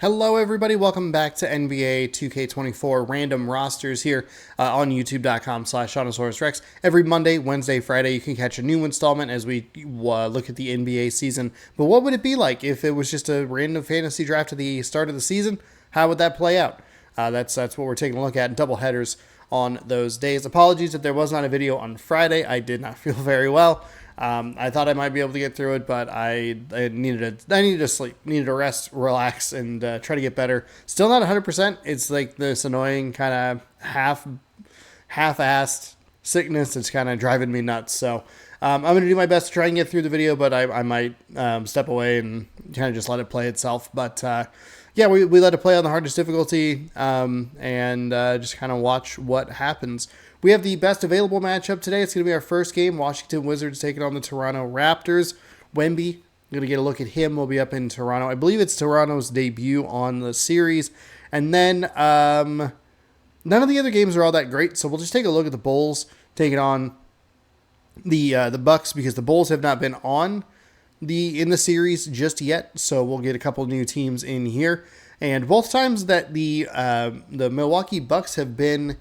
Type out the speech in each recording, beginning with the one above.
Hello everybody, welcome back to NBA 2K24 random rosters here on youtube.com/ShaunosaurusRex. Every Monday, Wednesday, Friday, you can catch a new installment as we look at the NBA season. But what would it be like if it was just a random fantasy draft at the start of the season? How would that play out? That's what we're taking a look at, double headers on those days. Apologies if there was not a video on Friday. I did not feel very well. I thought I might be able to get through it, but I needed to sleep, needed to rest, relax, and try to get better. Still not 100%. It's like this annoying kind of half-assed sickness that's kind of driving me nuts. So I'm going to do my best to try and get through the video, but I might step away and kind of just let it play itself. But yeah, we let it play on the hardest difficulty and just kind of watch what happens. We have the best available matchup today. It's going to be our first game. Washington Wizards taking on the Toronto Raptors. Wemby, I'm going to get a look at him. We'll be up in Toronto. I believe it's Toronto's debut on the series. And then none of the other games are all that great, so we'll just take a look at the Bulls taking on the Bucks because the Bulls have not been in the series just yet. So we'll get a couple new teams in here. And both times that the Milwaukee Bucks have been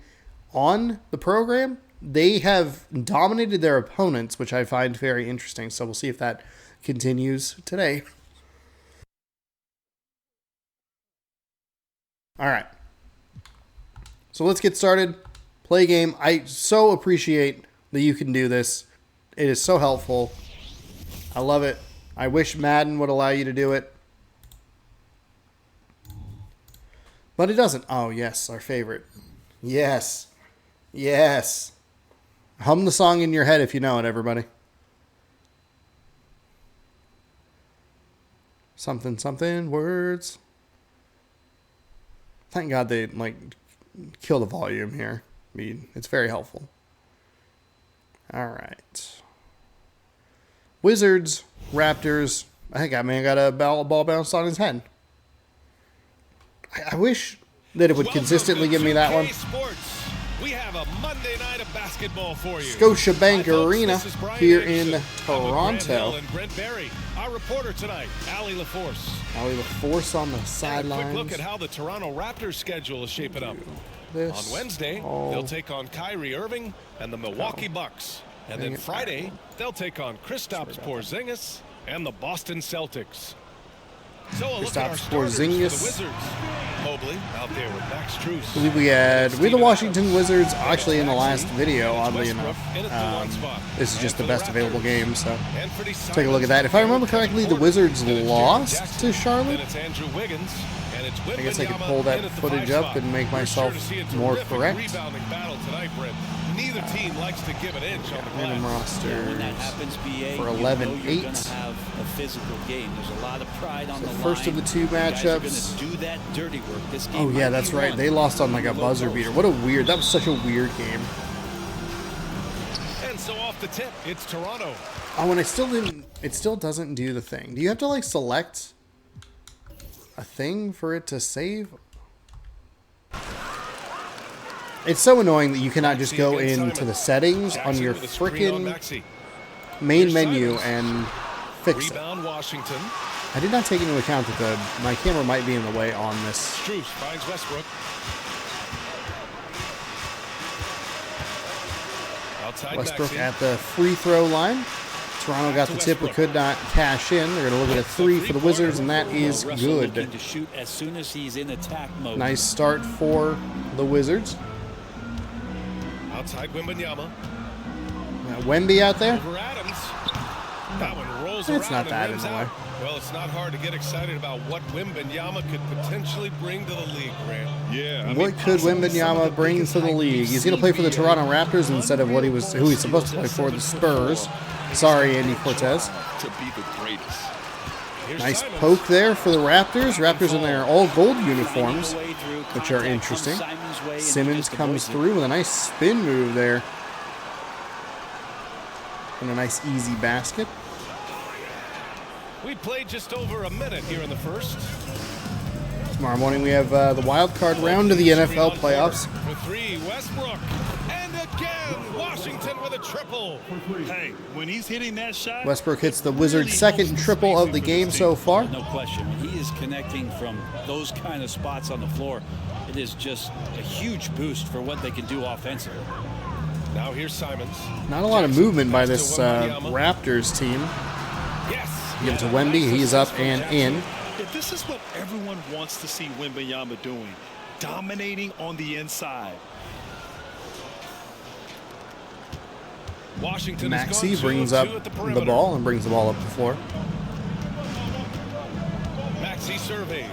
on the program, they have dominated their opponents, which I find very interesting. So we'll see if that continues today. All right. So let's get started. Play game. I so appreciate that you can do this. It is so helpful. I love it. I wish Madden would allow you to do it. But it doesn't. Oh, yes, our favorite. Yes. Yes. Hum the song in your head if you know it, everybody. Something, something, words. Thank God they, kill the volume here. I mean, it's very helpful. All right. Wizards, Raptors. I think that man got a ball bounced on his head. I wish that it would consistently give me that one. We have a Monday night of basketball for you. Scotiabank Arena here in Toronto. And Brent Berry, our reporter tonight, Allie LaForce. Allie LaForce on the sidelines. Quick look at how the Toronto Raptors schedule is shaping up. On Wednesday, they'll take on Kyrie Irving and the Milwaukee Bucks. And then Friday, they'll take on Kristaps Porzingis and the Boston Celtics. So a look at our starters for the Wizards. Mobley out there with Max Strus. I believe we had the Washington Wizards actually in the last video, oddly enough. This is just the best available game, so take a look at that. If I remember correctly, the Wizards lost to Charlotte. I guess I could pull that footage up and make myself more correct. Neither team likes to give an inch on the random rosters for 11-8. So first of the two matchups. Oh yeah, that's right. They lost on a buzzer beater. That was such a weird game. And so off the tip, it's Toronto. Oh, and it still doesn't do the thing. Do you have to select a thing for it to save? It's so annoying that you cannot just go into the settings on your frickin' main menu and fix it. I did not take into account that my camera might be in the way on this. Strus finds Westbrook. Westbrook at the free throw line. Toronto got the tip but could not cash in. They're going to look at a three for the Wizards, and that is good. Nice start for the Wizards. Outside Wembanyama. Wemby out there. That one rolls it's not that in the way. Well, it's not hard to get excited about what Wembanyama could potentially bring to the league, Grant. Yeah. What could Wembanyama bring to the league? He's going to play for the Toronto Raptors instead of who he's supposed to play for, the Spurs. Sorry, Andy Cortez. Nice poke there for the Raptors. Raptors in their all gold uniforms, which are interesting. Simmons comes through with a nice spin move there. And a nice easy basket. We played just over a minute here in the first. Tomorrow morning we have the wild card round of the NFL playoffs. For three, Westbrook. And again, Washington with a triple. Hey, when he's hitting that shot, Westbrook hits the Wizards' second triple of the game so far. No question. When he is connecting from those kind of spots on the floor, it is just a huge boost for what they can do offensively. Now here's Simons. Not a lot of movement by this Raptors team. Yes. Give it to Wemby. He's up and in. this is what everyone wants to see Wembanyama doing, dominating on the inside. Washington Maxey brings up the ball and brings the ball up the floor. Maxey surveys.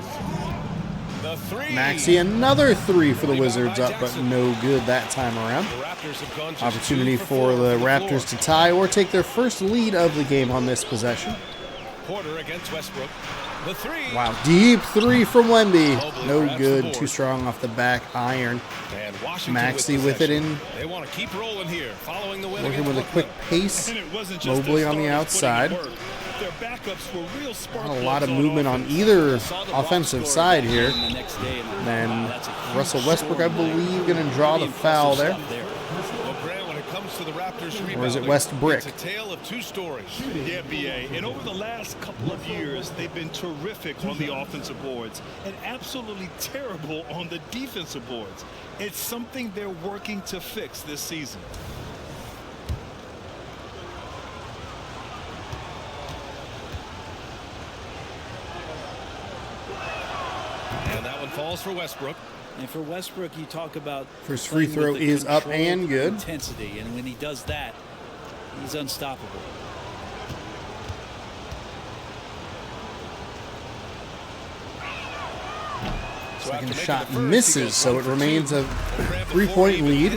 The three. Maxey, another three for the Wizards, up but no good that time around. Opportunity for the Raptors to tie or take their first lead of the game on this possession. Porter against Westbrook. The three. Wow, deep three from Wemby. No good, too strong off the back iron. Maxey with it in. They want to keep rolling here, following the win. Working with a quick pace. Mobley on the outside. Not a lot of movement on either offensive side here. Then Russell Westbrook, I believe, going to draw the foul there. To the Raptors, or is it Westbrook? It's a tale of two stories. Yeah, BA. And over the last couple of years, they've been terrific on the offensive boards and absolutely terrible on the defensive boards. It's something they're working to fix this season. And that one falls for Westbrook. And for Westbrook, you talk about first free throw is up and good. Intensity, and when he does that, he's unstoppable. Second shot misses, so it remains a 3-point lead.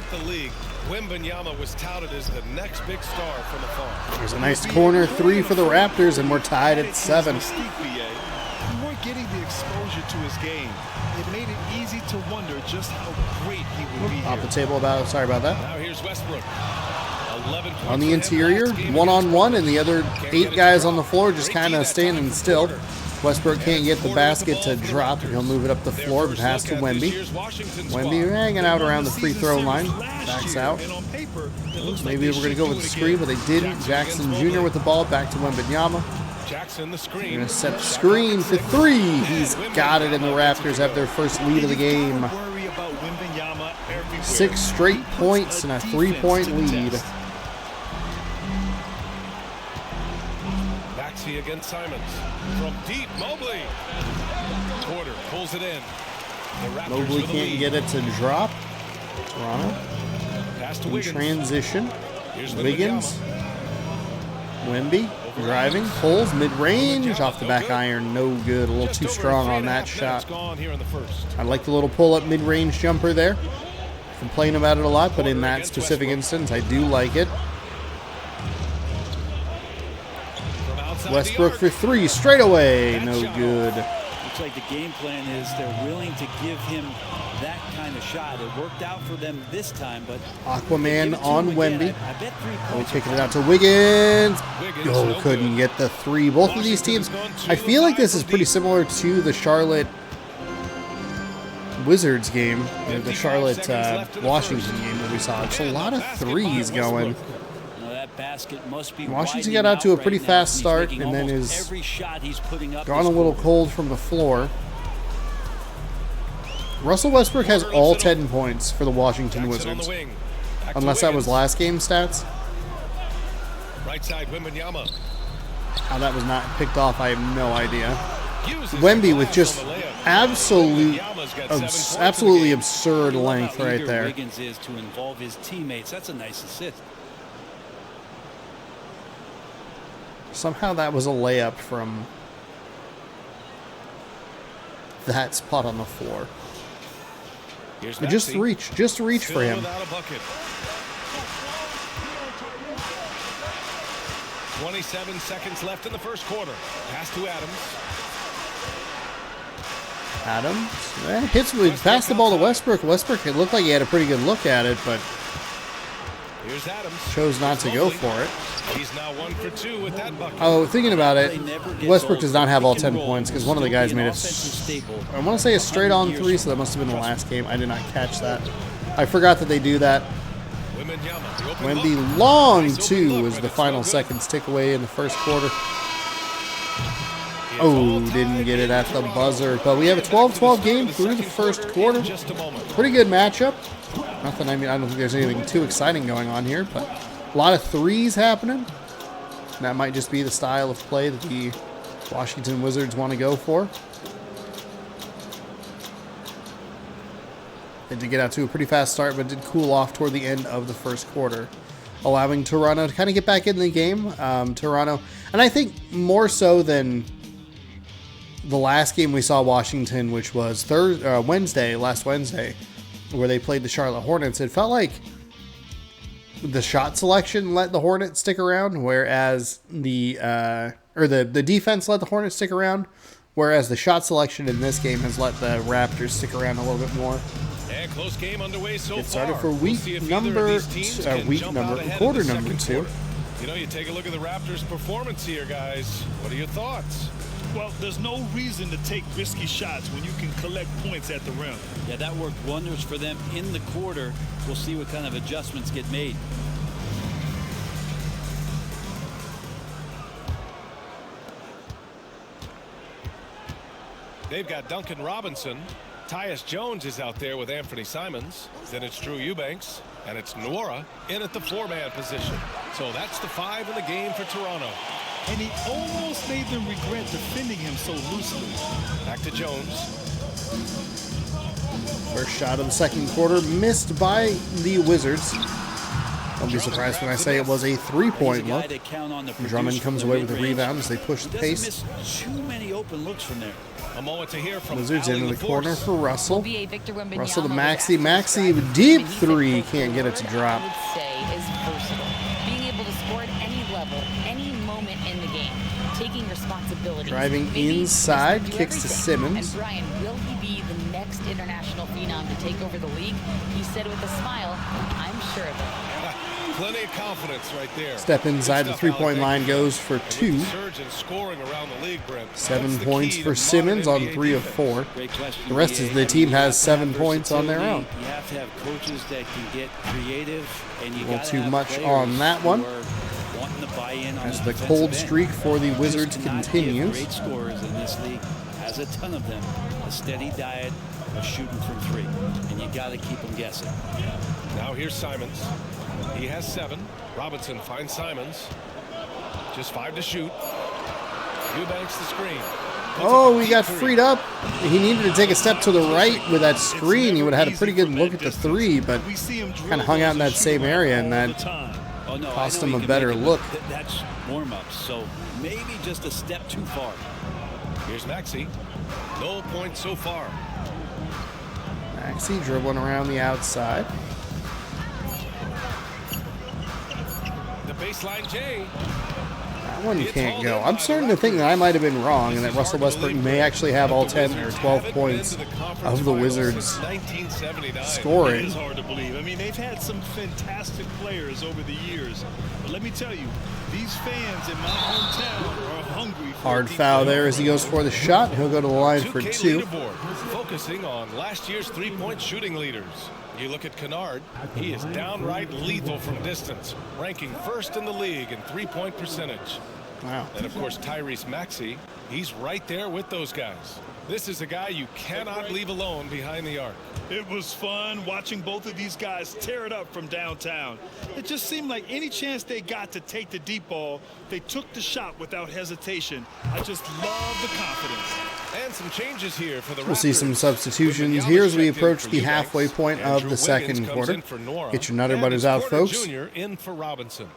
Wembanyama was touted as the next big star from afar. There's a nice corner three for the Raptors, and we're tied at 7. You weren't getting the exposure to his game. It made it easy to wonder just how great he would be. Off the table sorry about that. Now here's Westbrook. On the interior, one-on-one, and the other 8 guys on the floor just kind of standing still. Westbrook can't get the basket to drop, and he'll move it up the floor and pass to Wemby. Wemby hanging out around the free throw line. Backs out. Maybe we're going to go with the screen, but they didn't. Jackson Jr. with the ball. Back to Wembanyama. Jackson the screen. Going to set the screen for 3. He's got it, and the Raptors have their first lead of the game. 6 straight points and a 3-point lead. Maxey against Simons. From deep, Mobley. Porter pulls it in. Mobley can't get it to drop. Toronto. Pass to in Wiggins. Transition. Wiggins. Wemby. Driving, pulls, mid-range, off the back iron, no good. A little too strong on that shot. I like the little pull-up mid-range jumper there. Complain about it a lot, but in that specific instance, I do like it. Westbrook for 3, straight away, no good. Looks like the game plan is they're willing to give him that kind of shot. It worked out for them this time, but Aquaman on Wemby. We're taking it out to Wiggins. Oh, couldn't get the 3. Both of these teams, I feel like this is pretty similar to the Charlotte Wizards game, or the Charlotte Washington game that we saw. It's a lot of 3s going. Washington got out to a pretty fast start and then is gone a little cold from the floor. Russell Westbrook has all 10 points for the Washington Wizards. Unless that was last game stats. Right side, Wembanyama. How that was not picked off, I have no idea. Wemby with just absolutely absurd length right there. Wiggins is to involve his teammates. That's a nice assist. Somehow that was a layup from that spot on the floor. Just reach for him. 27 seconds left in the first quarter. Pass to Adams. Passed the ball to Westbrook. Westbrook, it looked like he had a pretty good look at it, but chose not to go for it. He's now 1 for 2 with that bucket. Oh, thinking about it, Westbrook does not have all 10 points because one of the guys made I want to say a straight on 3, so that must have been the last game. I did not catch that. I forgot that they do that. Wemby long two was the final seconds tick away in the first quarter. Oh, didn't get it at the buzzer, but we have a 12-12 game through the first quarter. Pretty good matchup. Nothing, I don't think there's anything too exciting going on here, but a lot of threes happening. That might just be the style of play that the Washington Wizards want to go for. They did get out to a pretty fast start, but did cool off toward the end of the first quarter, allowing Toronto to kind of get back in the game. Toronto, and I think more so than the last game we saw Washington, which was last Wednesday, where they played the Charlotte Hornets, it felt like the shot selection let the Hornets stick around, whereas the defense let the Hornets stick around, whereas the shot selection in this game has let the Raptors stick around a little bit more. And close game underway so far. Get started for quarter number 2. You know, you take a look at the Raptors' performance here, guys. What are your thoughts? Well, there's no reason to take risky shots when you can collect points at the rim. Yeah, that worked wonders for them in the quarter. We'll see what kind of adjustments get made. They've got Duncan Robinson. Tyus Jones is out there with Anthony Simons. Then it's Drew Eubanks. And it's Nwora in at the 4-man position. So that's the 5 in the game for Toronto. And he almost made them regret defending him so loosely. Back to Jones. First shot of the second quarter missed by the Wizards. Don't be surprised when I say it was a 3-point look. Drummond comes away with the rebound as they push the pace. Too many open looks from there. A moment to hear from Wizards into the corner for Russell. Russell to Maxey. Maxey, deep three, can't get it to drop. I would say is versatile. Being able to score at any level, any moment in the game, taking responsibility. Driving inside, kicks to Simmons. And Brian, will he be the next international phenom to take over the league? He said with a smile, I'm sure of it. Plenty of confidence right there. Step inside the 3-point line, goes for 2. 7 points for Simmons on 3 of 4. The rest of the team has 7 points on their own. You have to have coaches that can get creative, and you a little too much on that one. As the cold streak for the Wizards continues. Great scorers in this league, has a ton of them. A steady diet of shooting from 3, and you got to keep them guessing. Now here's Simons. He has 7. Robinson finds Simons. Just 5 to shoot. Eubanks the screen. Oh, he got freed up. He needed to take a step to the right with that screen. He would have had a pretty good look at the 3, but kind of hung out in that same area, and that cost him a better look. That's warm-ups, so maybe just a step too far. Here's Maxey. No points so far. Maxey dribbling around the outside. Baseline J. That one can't go. I'm starting to think that I might have been wrong and that Russell Westbrook may actually have all 10 or 12 points of the Wizards scoring. It is hard to believe. I mean, they've had some fantastic players over the years. But let me tell you, these fans in my hometown are hungry for hard foul there as he goes for the shot. He'll go to the line for 2. Focusing on last year's 3-point shooting leaders. You look at Kennard, he is downright lethal from distance, ranking 1st in the league in 3-point percentage. Wow. And of course Tyrese Maxey, he's right there with those guys. This is a guy you cannot leave alone behind the arc. It was fun watching both of these guys tear it up from downtown. It just seemed like any chance they got to take the deep ball, they took the shot without hesitation. I just love the confidence. And some changes here for the Raptors. We'll see some substitutions here as we approach the halfway point of the second quarter. Get your Nutter Butters out, folks. Jr. in for Robinson.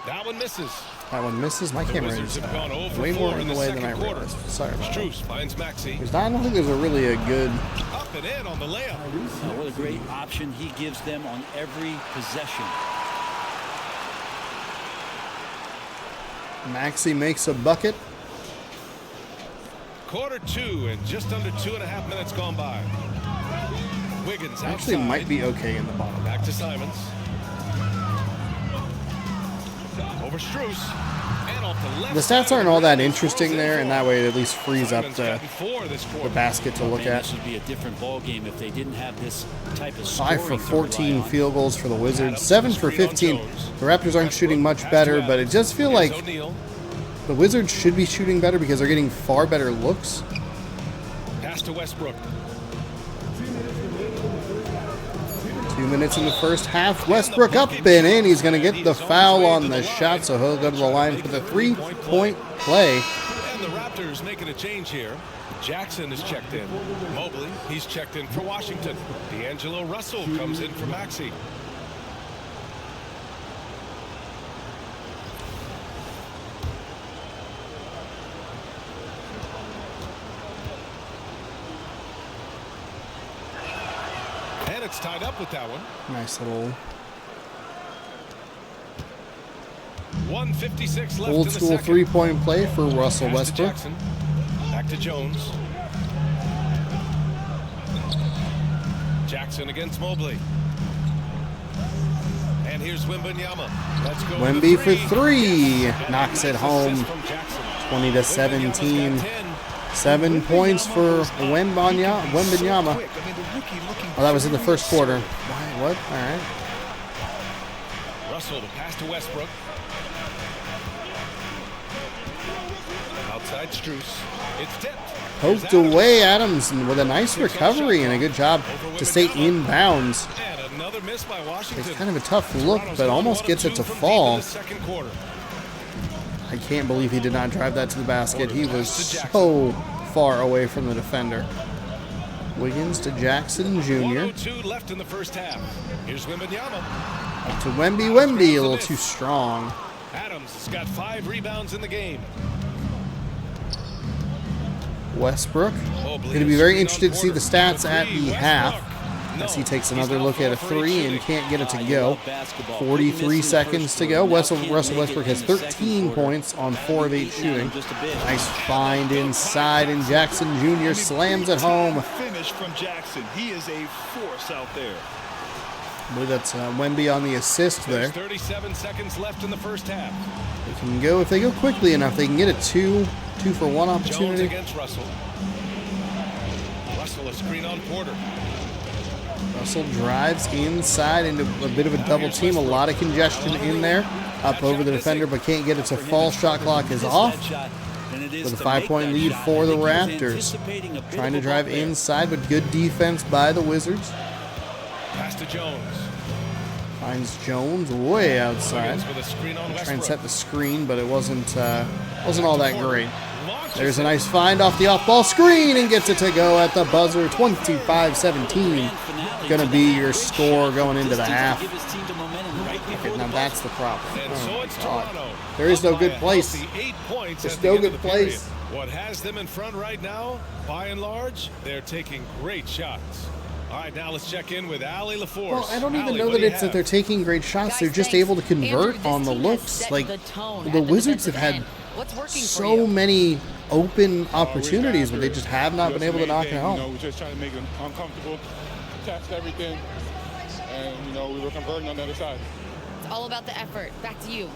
That one misses. That one misses. My camera is way more in the way than I realized. Sorry about that. Strus finds Maxey. I don't think there's really a good... Up and in on the layup. What a great option he gives them on every possession. Maxey makes a bucket. Quarter 2 and just under 2.5 minutes gone by. Wiggins Actually outside. might be okay in the bottom. Back to Simons. over Strus. And off the left The stats aren't all that interesting there, and that way it at least frees up the basket to look at. This would be a different ball game if they didn't have this type of 5 for scoring to rely 14 on. field goals for the Wizards. 7 for 15. The Raptors aren't shooting much better, but it does feel like the Wizards should be shooting better because they're getting far better looks. Pass to Westbrook. 2 minutes in the first half. Westbrook up and in. He's going to get the foul on the shot, so he'll go to the line for the three-point play. And the Raptors making a change here. Jackson is checked in. Mobley, he's checked in for Washington. D'Angelo Russell comes in for Maxey. And it's tied up with that one. Nice little 1:56 left old in the school second. three-point play for Russell Pass to Westbrook. Jackson. Back to Jones. Jackson against Mobley. And here's Wembanyama. Let's go. Wemby to for three. Knocks it Nice home. assist from Jackson. 20-17. Wembanyama's got 10. 7 points for Wembanyama. Oh, that was in the first quarter. What? All right. Russell to pass to Westbrook. Outside Strus. It's tipped. Poked away Adams with a nice recovery and a good job to stay in bounds. And another miss by Washington. It's kind of a tough look, but almost gets it to fall. Second quarter. I can't believe he did not drive that to the basket. He was so far away from the defender. Wiggins to Jackson Jr. 1:02 left in the first half. Here's Wembanyama. Up to Wemby, a little too strong. Adams has got 5 rebounds in the game. Westbrook. Going to be very interested to see the stats at the half as he takes another look at a three and can't get it to go. 43 seconds to go. Russell Westbrook has 13 points on 4 of 8 shooting. Nice find inside, and Jackson Jr. slams it home. Finish from Jackson. He is a force out there. I believe that's Wemby on the assist there. There's 37 seconds left in the first half. They can go, if they go quickly enough, they can get a 2-for-1 Jones opportunity. against Russell. Russell a screen on Porter. Russell drives inside into a bit of a double team. A lot of congestion in there. Up over the defender, but can't get it to fall. Shot clock is off. With a 5-point lead for the Raptors. Trying to drive inside, but good defense by the Wizards. Pass to Jones. Finds Jones way outside. With a screen on Try and Westbrook. set the screen, but it wasn't all that great. There's a nice find off the off-ball screen and gets it to go at the buzzer. 25-17. Going to be your score going into the half. Okay, now that's the problem. And so it's Toronto. There is no Up good by a place. healthy 8 points There's at the no end of good the period. place. What has them in front right now, by and large, they're taking great shots. All right, now let's check in with Allie LaForce. Well, I don't even Allie, know what that do you it's that have? they're taking great shots. They're just able to convert on the looks. Like, the Wizards have had so many open opportunities, but they just have not been able to knock it home. We're just trying to make them uncomfortable, test everything, and we were converting on the other side. It's all about the effort. Back to you.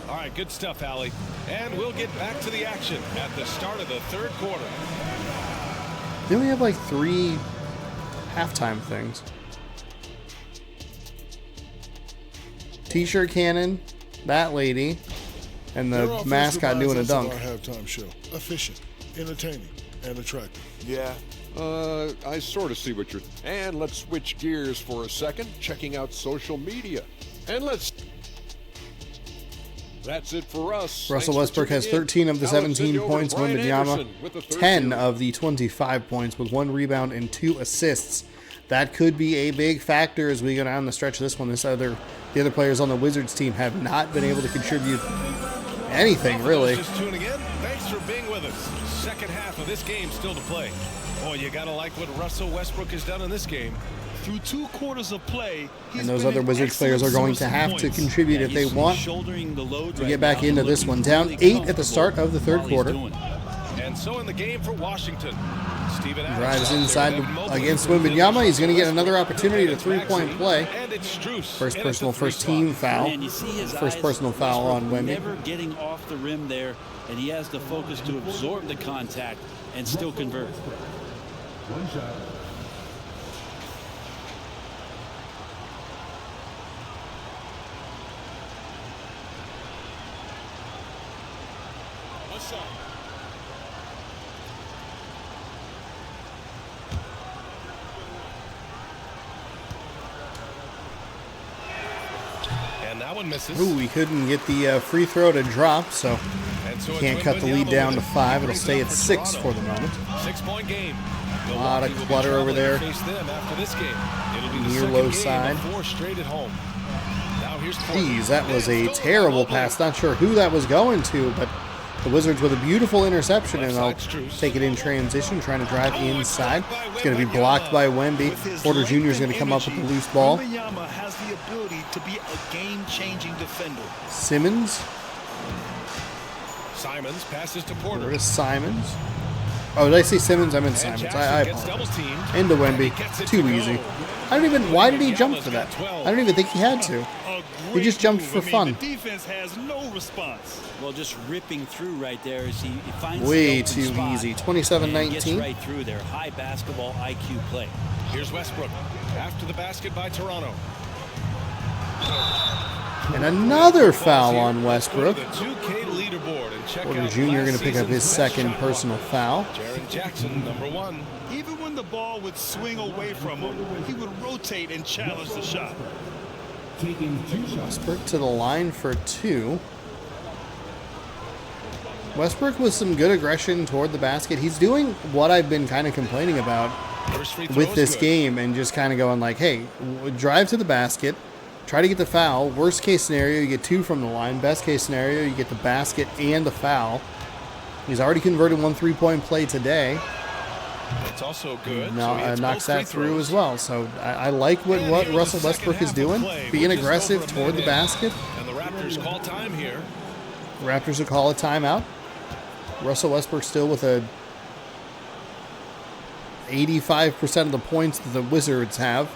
All right, good stuff, Allie. And we'll get back to the action at the start of the third quarter. Then we have like 3 halftime things. T-shirt cannon, that lady, and the mascot doing a dunk. Our halftime show. Efficient, entertaining, and attractive. Yeah, I sort of see what you're... And let's switch gears for a second, checking out social media. And that's it for us. Russell Thanks for Westbrook has tuning in. 13 of the Now let's 17 send you over to points. Brian Wembanyama, Anderson with the third 10 period. of the 25 points with 1 rebound and 2 assists. That could be a big factor as we go down the stretch of this one. The other players on the Wizards team have not been able to contribute anything, really. Just tuning in. Thanks for being with us. Second half of this game still to play. Boy, you gotta like what Russell Westbrook has done in this game. Through 2 quarters of play, And those other Wizards players are going to have to contribute if they want to get back into this one. Down 8 at the start of the third quarter. And so in the game for Washington, Drives inside against Wembanyama. He's going to get another opportunity to three-point play. First personal, first team foul. First personal foul on Wemby. Never getting off the rim there, and he has the focus to absorb the contact and still convert. One shot. And that one misses. Ooh, he couldn't get the free throw to drop, so can't cut the lead down to 5. It'll stay at 6 for the moment. 6-point game. A lot of clutter over there. Near low side. Geez, that was a terrible pass. Not sure who that was going to, but the Wizards with a beautiful interception, and they'll take it in transition, trying to drive inside. It's going to be blocked by Wemby. Porter Jr. is going to come up with the loose ball. Wembanyama has the ability to be a game-changing defender. Simmons. Simons passes to Porter. Where is Simons? Oh, did I say Simmons? I meant Simons. I apologize. Into Wemby. Too easy. I don't even. Why did he jump for that? I don't even think he had to. He just jumped for fun. The defense has no response. Well, just ripping through right there as he finds way the too spot easy. and 27-19. gets right through there. High basketball IQ play. Here's Westbrook after the basket by Toronto. And another foul on Westbrook. The 2K leaderboard and check Porter out Jr. going to pick up his second personal foul. Jaren Jackson, number 1. Even when the ball would swing away from him, he would rotate and challenge the shot. Taking 2 shots. Westbrook to the line for 2. Westbrook with some good aggression toward the basket. He's doing what I've been kind of complaining about with this game, and just kind of going like, hey, drive to the basket, try to get the foul. Worst case scenario, you get 2 from the line. Best case scenario, you get the basket and the foul. He's already converted 1 3-point play today. It's also good. Now knocks that through as well. So I like what Russell Westbrook is doing, being aggressive toward the basket. And the Raptors call time here. Raptors will call a timeout. Russell Westbrook still with a 85% of the points that the Wizards have.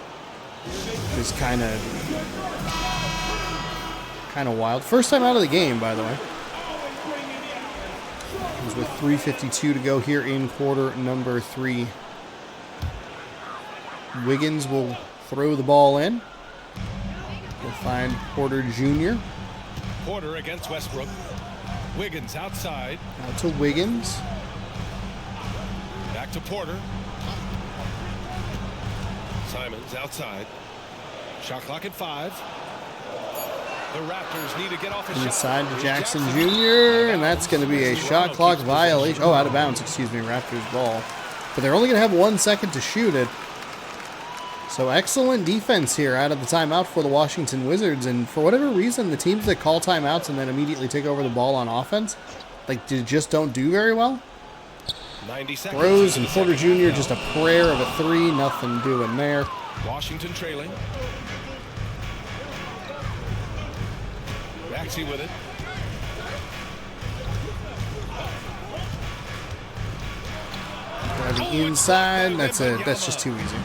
Is kind of wild. First time out of the game, by the way. It was with 3:52 to go here in quarter number 3. Wiggins will throw the ball in. We'll find Porter Jr. Porter against Westbrook. Wiggins outside. Out to Wiggins. Back to Porter. Simons outside. Shot clock at 5. The Raptors need to get off a shot. Inside to Jackson Jr., and that's going to be a shot clock violation. Oh, out of bounds, excuse me, Raptors ball. But they're only going to have 1 second to shoot it. So excellent defense here out of the timeout for the Washington Wizards. And for whatever reason, the teams that call timeouts and then immediately take over the ball on offense, like, just don't do very well. 90 seconds. Throws, and Porter Jr. just a prayer of a 3. Nothing doing there. Washington trailing. Maxey with it. Driving inside. That's just too easy.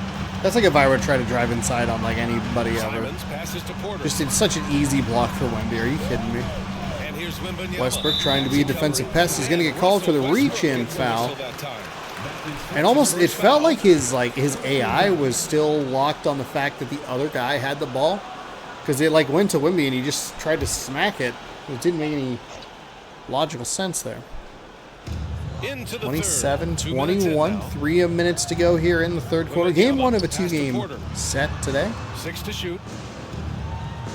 That's like if I were to try to drive inside on like anybody ever. Passes to Porter. Just it's such an easy block for Wemby. Are you kidding me? And here's Wembanyama. Westbrook trying to be a defensive pest. He's going to get called for the reach-in foul. And almost it felt like his AI was still locked on the fact that the other guy had the ball, because it like went to Wemby and he just tried to smack it. It didn't make any logical sense there. 27-21, 3 minutes to go here in the third quarter. Game 1 of a 2-game set today. 6 to shoot.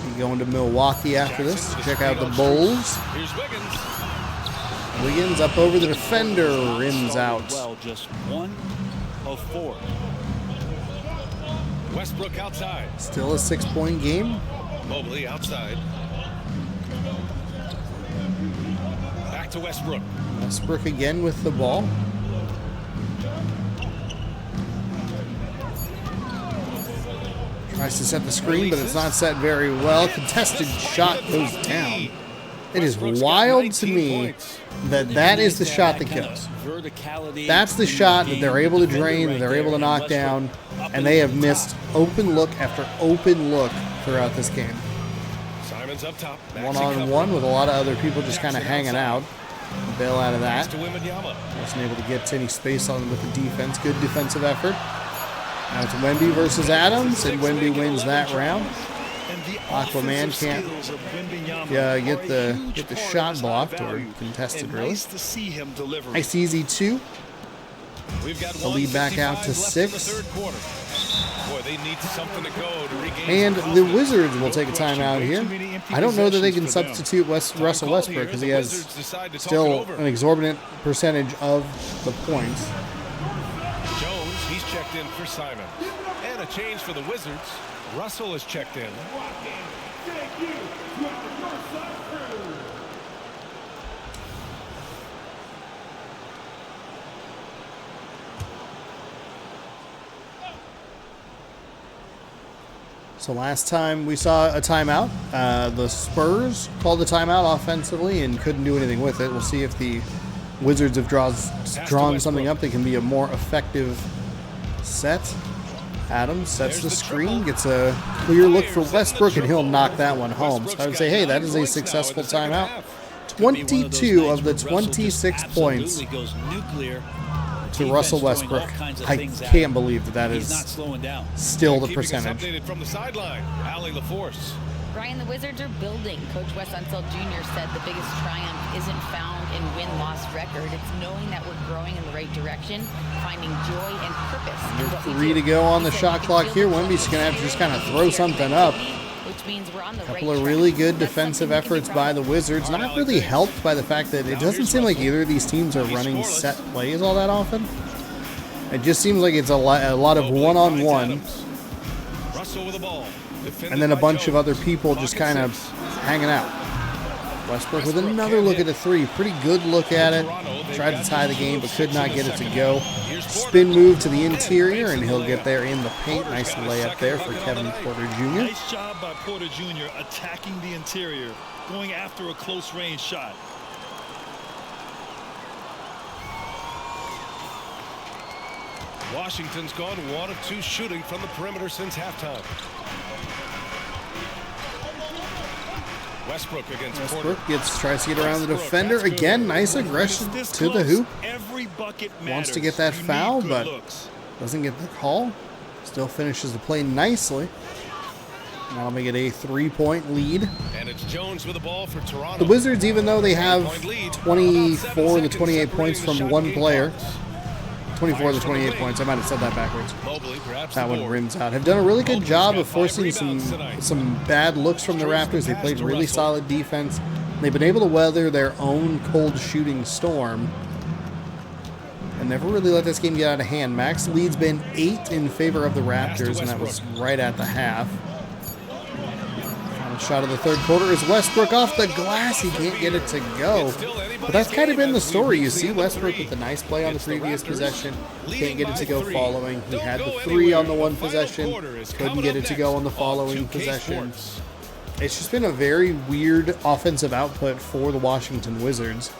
Be going to Milwaukee after this. Check out the Bulls. Here's Wiggins. Wiggins up over the defender, rims out. Well, just 1 of 4. Westbrook outside. Still a 6-point game. Mobley outside. Back to Westbrook. Westbrook again with the ball. Tries to set the screen, but it's not set very well. Contested shot goes down. It is wild to me that is the shot that goes. That's the shot that they're able to drain, that they're able to knock down, and they have missed open look after open look throughout this game. Simon's up top. One-on-one with a lot of other people just kind of hanging out. Bail out of that. Wasn't able to get any space on with the defense. Good defensive effort. Now it's Wemby versus Adams, and Wemby wins that round. Aquaman can't get the shot blocked or contested, really. Nice easy 2. The lead back out to 6. And the Wizards will take a timeout here. I don't know that they can substitute Russell Westbrook because he has still an exorbitant percentage of the points. Jones, he's checked in for Simon. And a change for the Wizards. Russell is checked in. So last time we saw a timeout, the Spurs called the timeout offensively and couldn't do anything with it. We'll see if the Wizards have drawn something up that can be a more effective set. Adams sets the screen, gets a clear look for Westbrook, and he'll knock that one home. So I would say, hey, that is a successful timeout. 22 of the 26 points to Russell Westbrook. I can't believe that is still the percentage. From the sideline, Allie LaForce. Brian, the Wizards are building. Coach Wes Unseld Jr. said the biggest triumph isn't found in win-loss record. It's knowing that we're growing in the right direction, finding joy and purpose. 3 to go on the shot clock here. Wemby's going to have to just kind of throw something up. Which means we're on the A couple of really good defensive efforts by the Wizards. Not really helped by the fact that it doesn't seem like either of these teams are running set plays all that often. It just seems like it's a lot of one-on-one. Russell with the ball. And then a bunch of other people just kind of hanging out. Westbrook with another look at a 3. Pretty good look at it. Tried to tie the game, but could not get it to go. Spin move to the interior, and he'll get there in the paint. Nice layup there for Kevin Porter Jr. Nice job by Porter Jr. attacking the interior, going after a close-range shot. Washington's gone 1 of 2 shooting from the perimeter since halftime. Westbrook against Porter. Tries to get around the defender. Again, nice aggression to the hoop. Wants to get that foul, but doesn't get the call. Still finishes the play nicely. That'll make it a 3-point lead. And it's Jones with the ball for Toronto. The Wizards, even though they have 24 to 28 points from one player, 24 to 28 points. I might have said that backwards. That one rims out. Have done a really good job of forcing some bad looks from the Raptors. They played really solid defense. They've been able to weather their own cold shooting storm and never really let this game get out of hand. Max lead's been 8 in favor of the Raptors, and that was right at the half. Final shot of the third quarter is Westbrook off the glass. He can't get it to go. But that's kind of been the story. You see Westbrook with the nice play on the previous possession. Can't get it to go following. He had the 3 on the one possession. Couldn't get it to go on the following possession. It's just been a very weird offensive output for the Washington Wizards.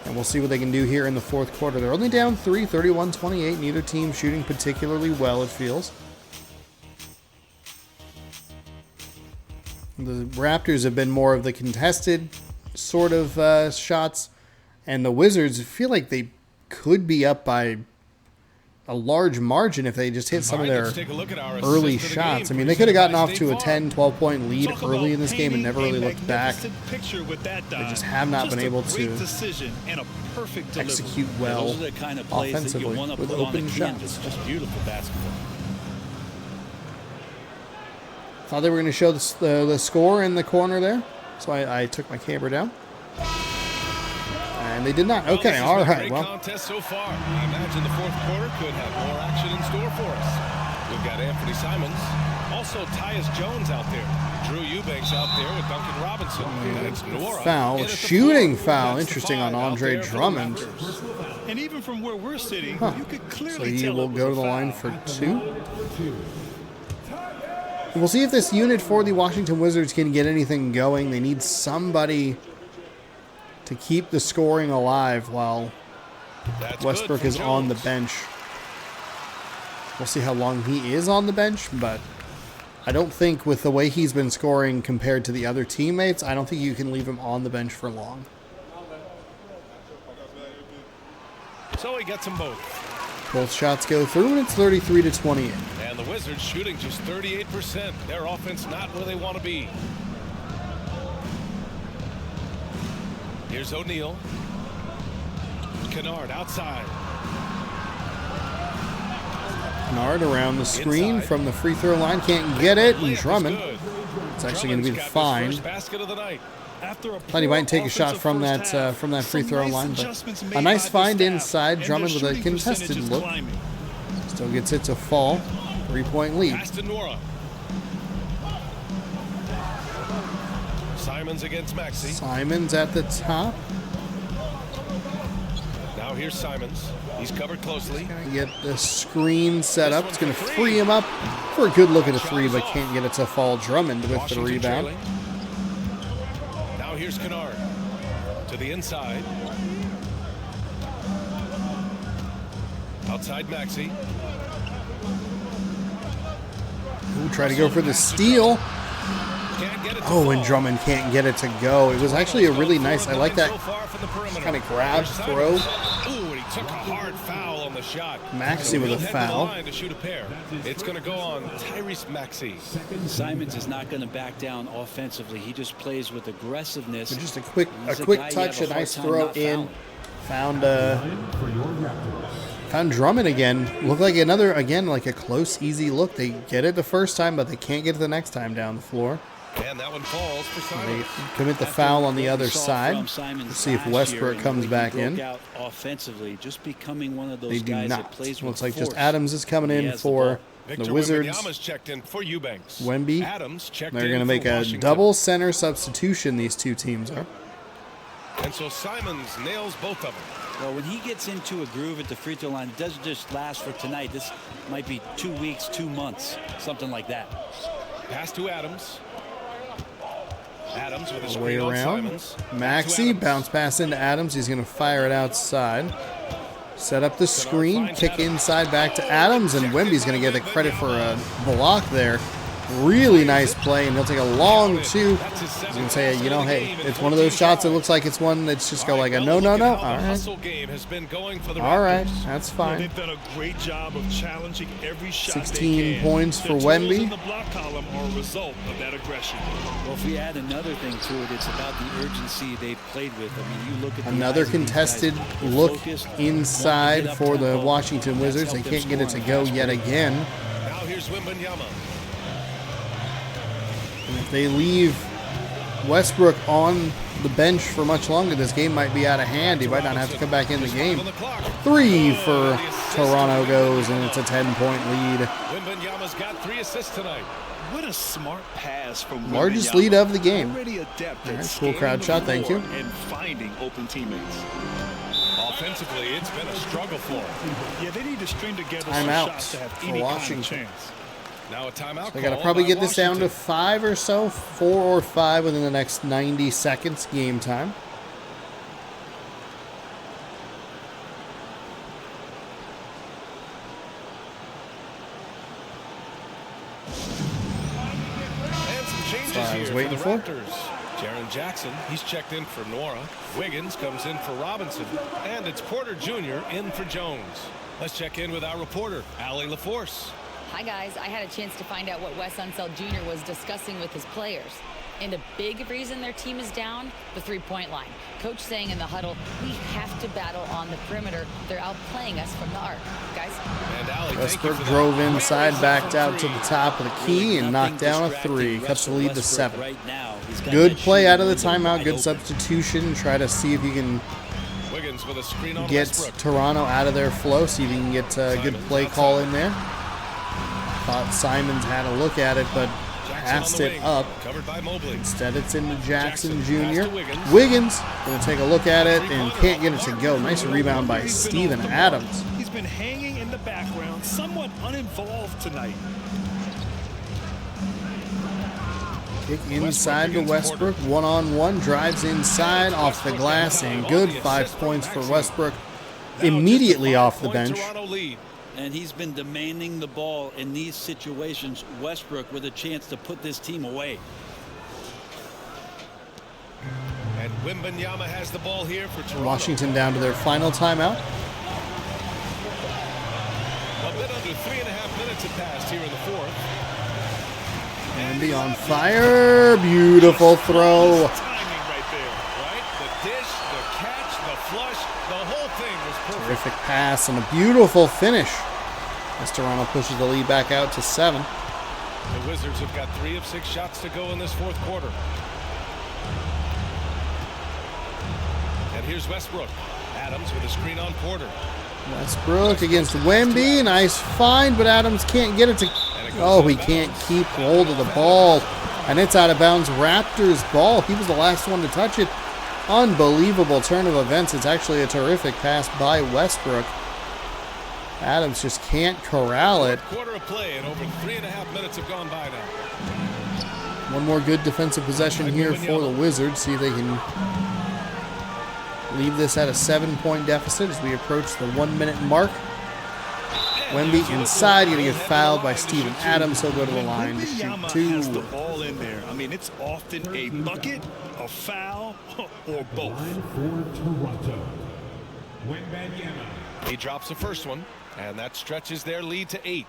And we'll see what they can do here in the fourth quarter. They're only down 3, 31-28. Neither team shooting particularly well, it feels. The Raptors have been more of the contested sort of shots, and the Wizards feel like they could be up by a large margin if they just hit some of their early shots. I mean, they could have gotten off to a 10, 12-point lead early in this game and never really looked back. They just have not been able to execute well offensively with open shots. Just beautiful basketball. Thought they were going to show the score in the corner there, so I took my camera down. And they did not. Okay, all right. Well, contest so far. I imagine the fourth quarter could have more action in store for us. We've got Anthony Simons, also Tyus Jones out there, Drew Eubanks out there with Duncan Robinson, and it's Nora. Foul, a shooting foul. Interesting on Andre Drummond. And even from where we're sitting, you could clearly so he tell will go to the line for 2. We'll see if this unit for the Washington Wizards can get anything going. They need somebody to keep the scoring alive while Westbrook is on the bench. We'll see how long he is on the bench, but I don't think with the way he's been scoring compared to the other teammates, I don't think you can leave him on the bench for long. So he gets them both. Both shots go through, and it's 33-28. And the Wizards shooting just 38%. Their offense not where they want to be. Here's O'Neal. Kennard outside. Kennard around the screen Inside. From the free throw line. Can't get it. And Layup is Drummond. good. It's actually going to be the Drummond's got his fine. first basket of the night. Thought he might take a shot from that free throw line, but a nice find inside. Drummond with a contested look. Still gets it to fall. 3-point lead. Pass to Nora. Simons against Maxey. Simons at the top. Now here's Simons. He's covered closely. Gonna get the screen set up. It's gonna free him up for a good look at a three, but can't get it to fall. Drummond with the rebound. Trailing. Now here's Kennard to the inside. Outside Maxey. Ooh, try to go for the steal. Can't get it to Oh, and fall. Drummond can't get it to go. It was actually a really nice, I like that So far from the perimeter. kind of grab, Here's throw. Simons. Ooh, and he took a hard foul on the shot. Maxey with a He'll head to the foul. line to shoot a pair. It's going to go on Tyrese Maxey. Simons is not going to back down offensively. He just plays with aggressiveness. Just a quick He's a guy you have touch, a a hard nice time throw not in. fouling. Found Drummond again. Looked like another, again, like a close, easy look. They get it the first time, but they can't get it the next time down the floor. And that one falls for They Simons. commit the foul on the other side. Let's see if Westbrook comes back in. Offensively, just becoming one of those They do guys that not. plays with Looks like just force. Adams is coming He in has the for ball. Victor the Wizards. Wembanyama's checked in for Eubanks. Wemby. Adams checked They're in going to make for a Washington. double center substitution, these two teams are. And so Simons nails both of them. Well, when he gets into a groove at the free throw line, it doesn't just last for tonight. This might be 2 weeks, 2 months, something like that. Pass to Adams. Adams with a Way screen on around. Simons. Maxey, Adams. bounce pass into Adams. He's going to fire it outside. Set up the screen, kick inside back to Adams, and Wemby's going to get the credit for a block there. Really nice play, and he'll take a long two. He's going to say, you know, hey, it's one of those shots that looks like it's one that's just go like a no, no, no. All right. All right, that's fine. They've done a great job of challenging every shot 16 they can. points for The totals Wemby. in the block column are a result of that aggression. Well, if we add another thing to it, it's about the urgency they've played with. I mean, you look at the Another eyes of these contested guys. They're look focused, inside want to get for the up-tempo. Washington That's Wizards. They helped them can't get it to score go on the yet fast break. again. Now here's Wembanyama. And if they leave Westbrook on the bench for much longer, this game might be out of hand. He might not have to come back in the game. 3 for Toronto goes, and it's a 10-point lead. Wembanyama's got 3 assists tonight. What a smart pass from Largest Wembanyama. lead of the game. Already adept All at right, cool scanning crowd the shot, thank floor you. and finding open teammates. Offensively, it's been a struggle for him. Yeah, they need to string together some Timeout shots to have for any kind Washington. of chance. Now a timeout. They got to call probably by get this down to Washington. 5 or so, 4 or 5 within the next 90 seconds game time. And some changes That's what I was here waiting for for. the Raptors. Jaren Jackson, he's checked in for Nora. Wiggins comes in for Robinson. And it's Porter Jr. in for Jones. Let's check in with our reporter, Allie LaForce. Hi, guys. I had a chance to find out what Wes Unseld Jr. was discussing with his players. And a big reason their team is down, the three-point line. Coach saying in the huddle, we have to battle on the perimeter. They're outplaying us from the arc. Guys? And Allie, Westbrook drove inside, backed out to the top of the key, and knocked down a 3. Cuts the lead to 7. Right now, he's got Good that play out of the shooting window timeout. wide Good open. substitution. Try to see if you can Wiggins with a screen on get Westbrook. Toronto out of their flow. See if you can get a good play call in there. Thought Simons had a look at it, but passed on the it wing, up. Covered by Mobley. Instead, it's into Jackson Jackson pass Jr. to Wiggins. Wiggins going to take a look at it and can't get it to go. Nice rebound by He's been Steven off the Adams. ball. He's been hanging in the background, somewhat uninvolved tonight. Kick inside to Westbrook. One-on-one. Drives inside off the glass. And good 5 points for Westbrook. Immediately off the bench. And he's been demanding the ball in these situations. Westbrook with a chance to put this team away. And Wembanyama has the ball here for Toronto. Washington down to their final timeout. A bit under 3.5 minutes have passed here in the fourth. Wemby on fire. Beautiful throw. Timing right there, right? The dish, the catch, the flush, the whole thing was perfect. Terrific pass and a beautiful finish as Toronto pushes the lead back out to 7. The Wizards have got 3 of 6 shots to go in this fourth quarter. And here's Westbrook. Adams with a screen on Porter. Westbrook against Wemby. Nice find, but Adams can't get it to... Oh, he can't keep hold of the ball. And it's out of bounds. Raptors ball. He was the last one to touch it. Unbelievable turn of events. It's actually a terrific pass by Westbrook. Adams just can't corral it. Quarter of play and over 3.5 minutes have gone by now. One more good defensive possession here for the Wizards. See if they can leave this at a 7-point deficit as we approach the 1-minute mark. Wemby inside, going to get fouled by Steven Adams. He'll go to the line to shoot 2. Has the ball in there. I mean, it's often a bucket, a foul, or both. For Toronto, Wembanyama. He drops the first one, and that stretches their lead to 8.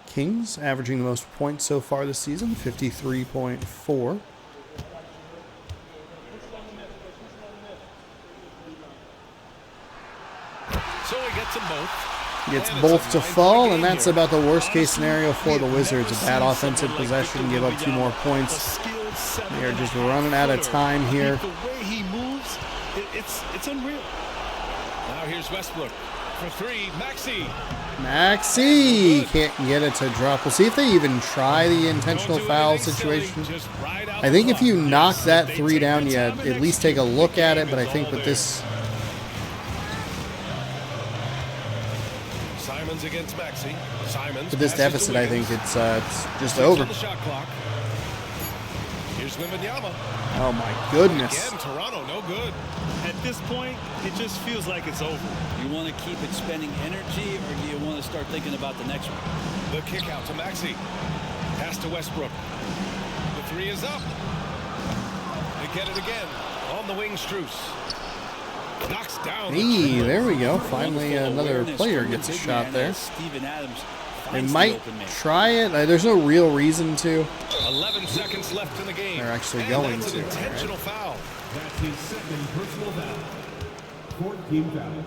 Kings averaging the most points so far this season, 53.4. So he gets them both. Gets both to fall, and that's about the worst case scenario for the Wizards. A bad offensive possession, give up 2 more points. They are just running out of time here. The way he moves, it's unreal. Now here's Westbrook for 3. Maxey can't get it to drop. We'll see if they even try the intentional foul situation. I think if you knock that 3 down, you at least take a look at it, but I think with this... Simons against Maxey. Simons With this deficit, I think it's just over. Here's Wembanyama. Oh my goodness. Again, Toronto, no good. At this point, it just feels like it's over. You want to keep expending energy, or do you want to start thinking about the next one? The kick out to Maxey. Pass to Westbrook. The 3 is up. They get it again. On the wing, Strus. Knocks down. Hey, there we go. Finally, another player gets a shot there. They might try it. There's no real reason to. 11 seconds left in the game. They're actually going that's to. An intentional foul. That's his second personal foul. 14 foul.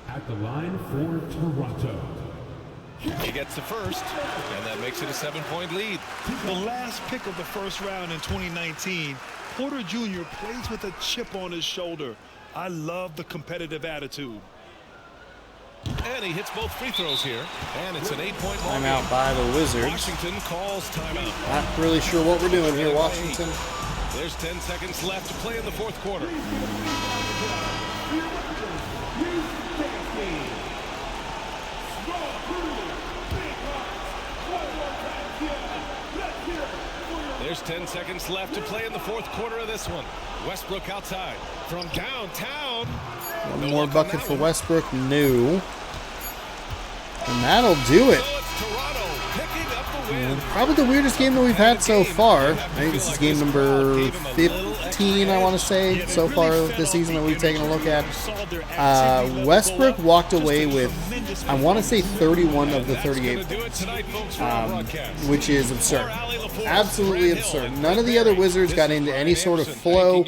At the line for Toronto. He gets the first, and that makes it a 7-point lead. The last pick of the first round in 2019, Porter Jr. plays with a chip on his shoulder. I love the competitive attitude. And he hits both free throws here, and it's an 8-point ball. Timeout by the Wizards. Washington calls timeout. Not really sure what we're doing here, Washington. There's 10 seconds left to play in the fourth quarter. There's 10 seconds left to play in the fourth quarter of this one. Westbrook outside from downtown. One more bucket for Westbrook. No. And that'll do it. So it's Toronto picking up the win. Probably the weirdest game that we've had so far. I think this is game number 15, I want to say, so far this season that we've taken a look at. Westbrook walked away with, I want to say, 31 of the 38 points, which is absurd. Absolutely absurd. None of the other Wizards got into any sort of flow.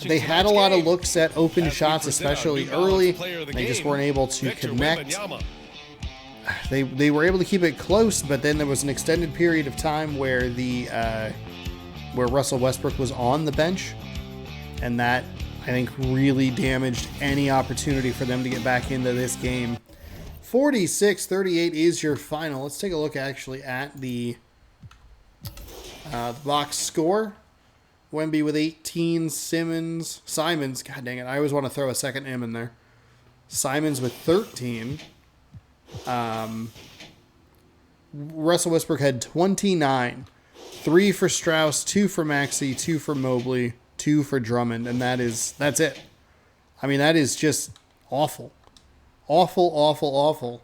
They had a lot of looks at open shots, especially early. They just weren't able to connect. They were able to keep it close, but then there was an extended period of time where where Russell Westbrook was on the bench, and that, I think, really damaged any opportunity for them to get back into this game. 46-38 is your final. Let's take a look actually at the box score. Wemby with 18, Simons, god dang it, I always want to throw a second M in there. Simons with 13. Russell Westbrook had 29. 3 for Strauss, 2 for Maxey, 2 for Mobley, 2 for Drummond, and that's it. I mean, that is just awful. Awful, awful, awful.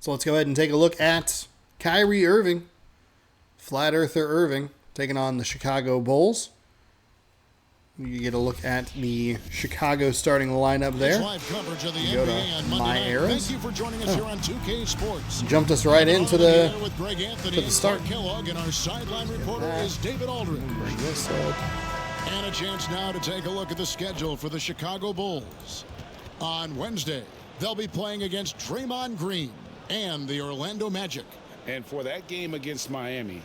So let's go ahead and take a look at Kyrie Irving, Flat Earther Irving, taking on the Chicago Bulls. You get a look at the Chicago starting lineup there. You go to My Eras. Jumped us right into the start. And our sideline reporter is David Aldridge. Bring this up. And a chance now to take a look at the schedule for the Chicago Bulls. On Wednesday, they'll be playing against Draymond Green and the Orlando Magic. And for that game against Miami,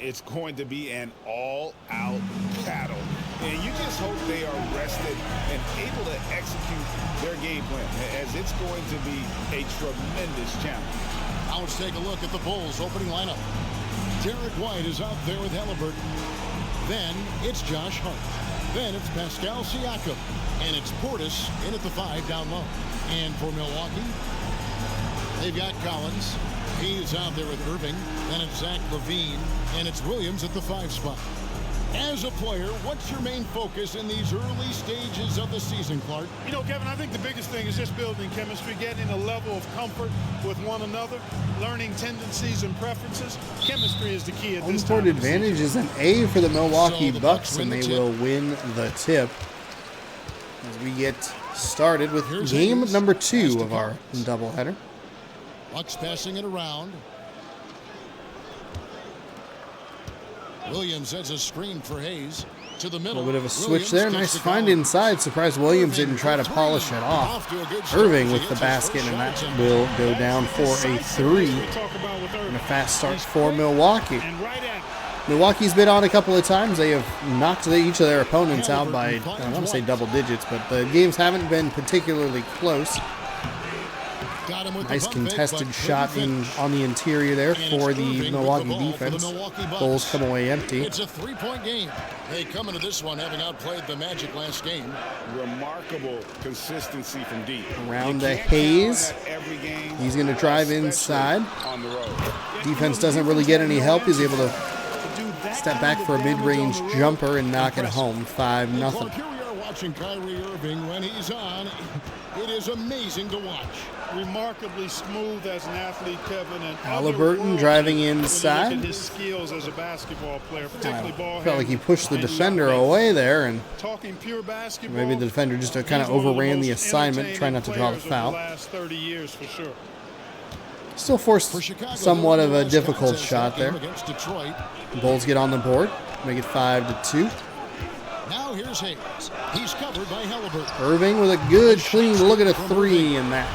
it's going to be an all-out battle. And you just hope they are rested and able to execute their game plan, as it's going to be a tremendous challenge. Now let's take a look at the Bulls' opening lineup. Derek White is out there with Halliburton. Then it's Josh Hart. Then it's Pascal Siakam. And it's Portis in at the 5 down low. And for Milwaukee, they've got Collins. He's out there with Irving. Then it's Zach LaVine. And it's Williams at the 5 spot. As a player, what's your main focus in these early stages of the season, Clark? You know, Kevin, I think the biggest thing is just building chemistry, getting a level of comfort with one another, learning tendencies and preferences. Chemistry is the key at this time. Home court advantage is an A for the Milwaukee Bucks, and they will win the tip. As we get started with game number 2 of our doubleheader. Bucks passing it around. Williams has a screen for Hayes to the middle. A little bit of a switch there. Nice find inside. Surprised Williams didn't try to polish it off. Irving with the basket, and that will go down for a 3. And a fast start for Milwaukee. Milwaukee's been on a couple of times. They have knocked each of their opponents out by, I want to say double digits, but the games haven't been particularly close. Nice contested shot on the interior there for the Milwaukee defense. Bulls come away empty. It's a 3-point game. They come into this one having outplayed the Magic last game. Remarkable consistency from deep. Around to Hayes. He's going to drive inside. Defense doesn't really get any help. He's able to step back for a mid-range jumper and knock it home. 5-0. Here we are watching Kyrie Irving when he's on. It is amazing to watch. Remarkably smooth as an athlete, Kevin. And Halliburton driving inside. His skills as a basketball player, particularly ball felt like he pushed the defender away there, and talking pure basketball, maybe the defender just kind of overran the assignment, trying not to draw the foul. Last 30 years for sure. Still forced somewhat of a difficult shot there. Bulls get on the board, make it 5-2. Now here's Hayes. He's covered by Halliburton. Irving with a good clean look at a 3 in that.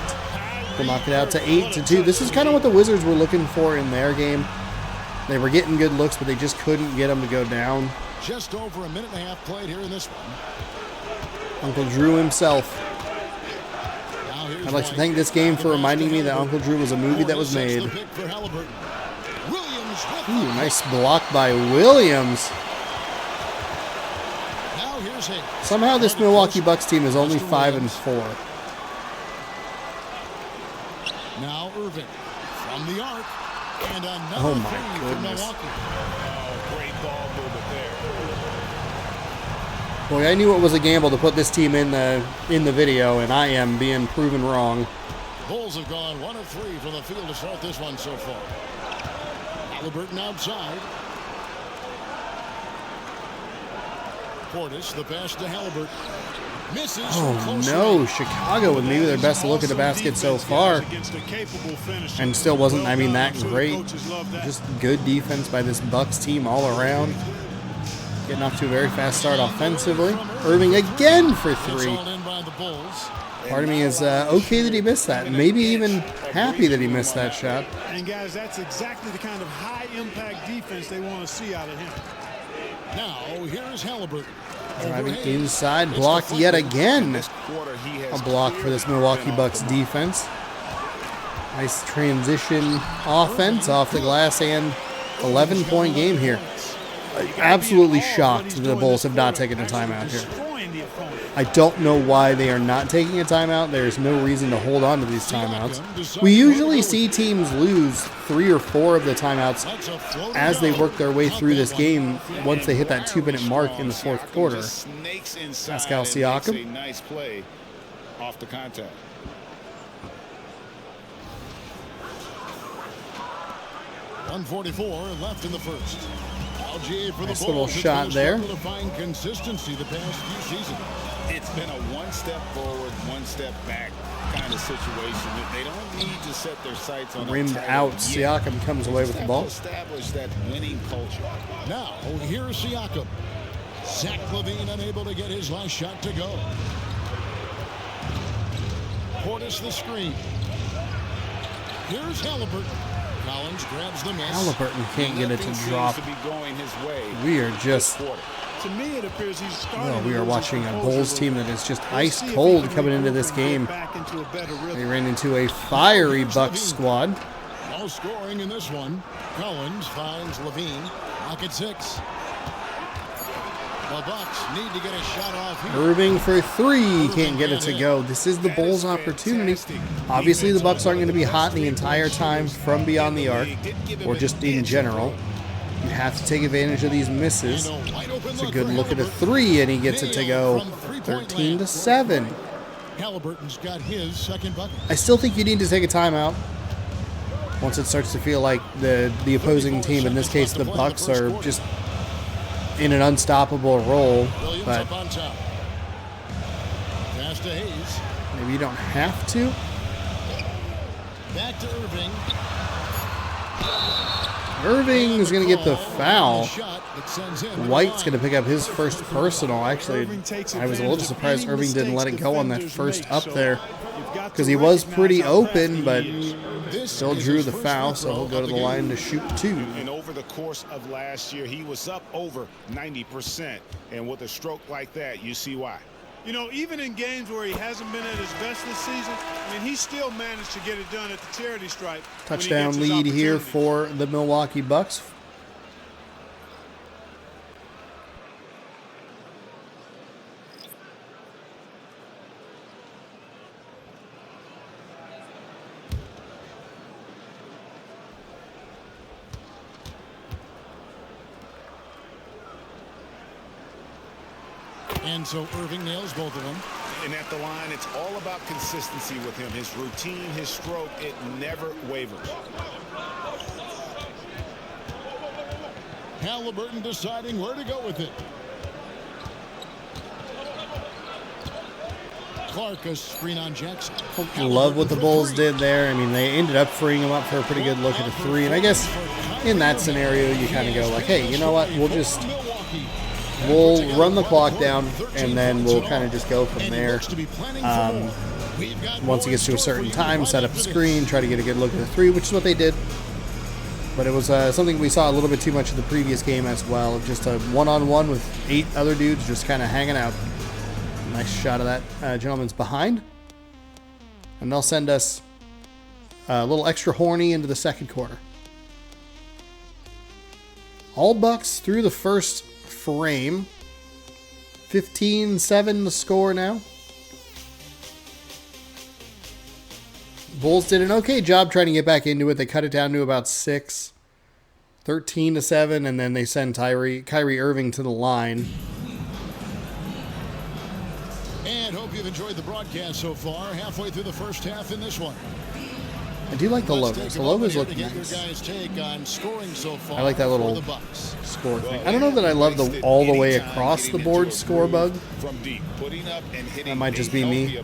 They'll knock it out to 8-2. This is kind of what the Wizards were looking for in their game. They were getting good looks, but they just couldn't get them to go down. Just over a minute and a half played here in this one. Uncle Drew himself. I'd like to thank this game for reminding me that Uncle Drew was a movie that was made. Ooh, nice block by Williams. Somehow this Milwaukee Bucks team is only 5-4. Now Irving from the arc, and another oh my goodness! Great ball movement there. Boy, I knew it was a gamble to put this team in the video, and I am being proven wrong. Bulls have gone 1 of 3 from the field to start this one so far. Halliburton outside. Portis, the pass to Halliburton. Misses. Oh no, Chicago with maybe their best look at the basket so far. And still wasn't, I mean, that great. Just good defense by this Bucks team all around. Getting off to a very fast start offensively. Irving again for 3. Part of me is okay that he missed that. Maybe even happy that he missed that shot. And guys, that's exactly the kind of high-impact defense they want to see out of him. Now, here's Halliburton. Driving inside, blocked yet again. A block for this Milwaukee Bucks defense. Nice transition offense off the glass, and 11-point game here. Absolutely shocked the Bulls have not taken a timeout here. destroying the opponent. I don't know why they are not taking a timeout. There's no reason to hold on to these timeouts. We usually see teams lose 3 or 4 of the timeouts as they work their way through this game once they hit that 2-minute mark in the fourth quarter. Pascal Siakam. Nice play off the contact. .144 left in the first. LGA for nice the little shot there. To find consistency the past few seasons. It's been a one step forward, one step back kind of situation. They don't need to set their sights on rimmed out. Siakam comes away with the ball. Establish that winning culture. Now here's Siakam. Zach LaVine unable to get his last shot to go. Portis the screen. Here's Halliburton. Collins grabs the miss. Halliburton can't get it to drop. To be going his way. We are just. To me, it appears he's Well, we are watching a Bulls team that is just ice cold coming into this game. They ran into a fiery Bucks squad. No scoring in this one. Collins finds LaVine. Pocket 6. The Bucks need to get a shot off here. Irving for 3. Can't get it to go. This is the Bulls' opportunity. Obviously, the Bucks aren't going to be hot the entire time from beyond the arc, or just in general. You have to take advantage of these misses. It's a good look at a 3, and he gets it to go 13-7. Halliburton's got his second bucket. I still think you need to take a timeout once it starts to feel like the opposing team, in this case the Bucks, are just in an unstoppable role. But maybe you don't have to. Back to Irving. Irving is going to get the foul. White's going to pick up his first personal. Actually, I was a little surprised Irving didn't let it go on that first up there, because he was pretty open, but still drew the foul, so he'll go to the line to shoot 2. And over the course of last year, he was up over 90%. And with a stroke like that, you see why. You know, even in games where he hasn't been at his best this season, I mean, he still managed to get it done at the charity stripe. Touchdown lead here for the Milwaukee Bucks. And so Irving nails both of them. And at the line, it's all about consistency with him. His routine, his stroke, it never wavers. Halliburton deciding where to go with it. Clark, a screen on Jackson. Love what the Bulls did there. I mean, they ended up freeing him up for a pretty good look at a 3. And I guess in that scenario, you kind of go like, hey, you know what? We'll run the clock down, and then we'll kind of just go from there. Once he gets to a certain time, set up a screen, try to get a good look at the 3, which is what they did. But it was something we saw a little bit too much in the previous game as well. Just a one-on-one with 8 other dudes just kind of hanging out. Nice shot of that gentleman's behind. And they'll send us a little extra horny into the second quarter. All Bucks through the first frame. 15-7 the score now. Bulls did an okay job trying to get back into it. They cut it down to about 6. 13-7, and then they send Kyrie Irving to the line. And hope you've enjoyed the broadcast so far. Halfway through the first half in this one. I do like the logos. The logos look nice. I like that little score thing. I don't know that I love the all the way across the board score bug. That might just be me.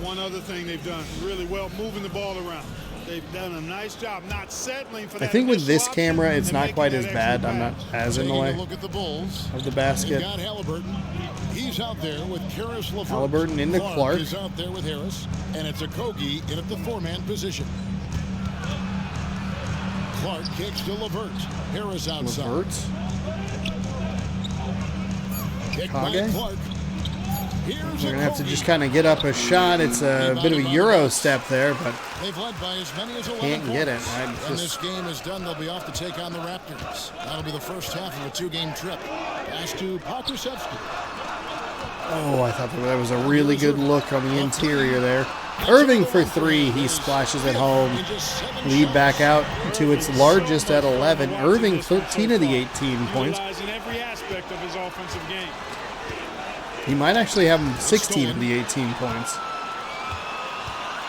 One other thing they've done really well, moving the ball around. They've done a nice job not settling for that. I think with this camera, it's not quite as bad. I'm not as in the way of the basket. He's out there with Karis LeVert. Halliburton into Clark. Is out there with Harris, and it's a Kogi in at the 4-man position. Clark kicks to LeVert. Harris outside. LeVert. Kick by Clark. Here's They're going to have to just kind of get up a shot. It's a bit of a Euro step there, but they've led by as many as 11 can't get it. When this game is done, they'll be off to take on the Raptors. That'll be the first half of a 2-game trip. Pass to Pokusevsky. Oh, I thought that was a really good look on the interior there. Irving for 3. He splashes it home. Lead back out to its largest at 11. Irving 13 of the 18 points. In every aspect of his offensive game. He might actually have 16 of the 18 points.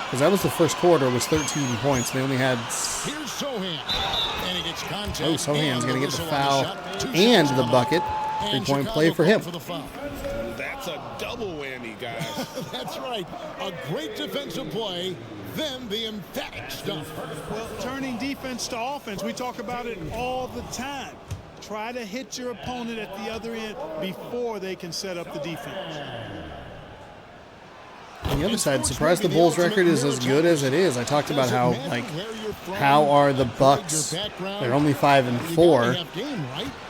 Because that was the first quarter, was 13 points. They only had... Here's Sohan. And he gets contact. Oh, Sohan's going to get the foul and the bucket. 3-point play for him. That's a double whammy, guys. That's right. A great defensive play, then the emphatic stuff. Well, turning defense to offense, we talk about it all the time. Try to hit your opponent at the other end before they can set up the defense. On the other side, surprised the Bulls record is as good as it is. I talked about how are the Bucks? They're only 5-4.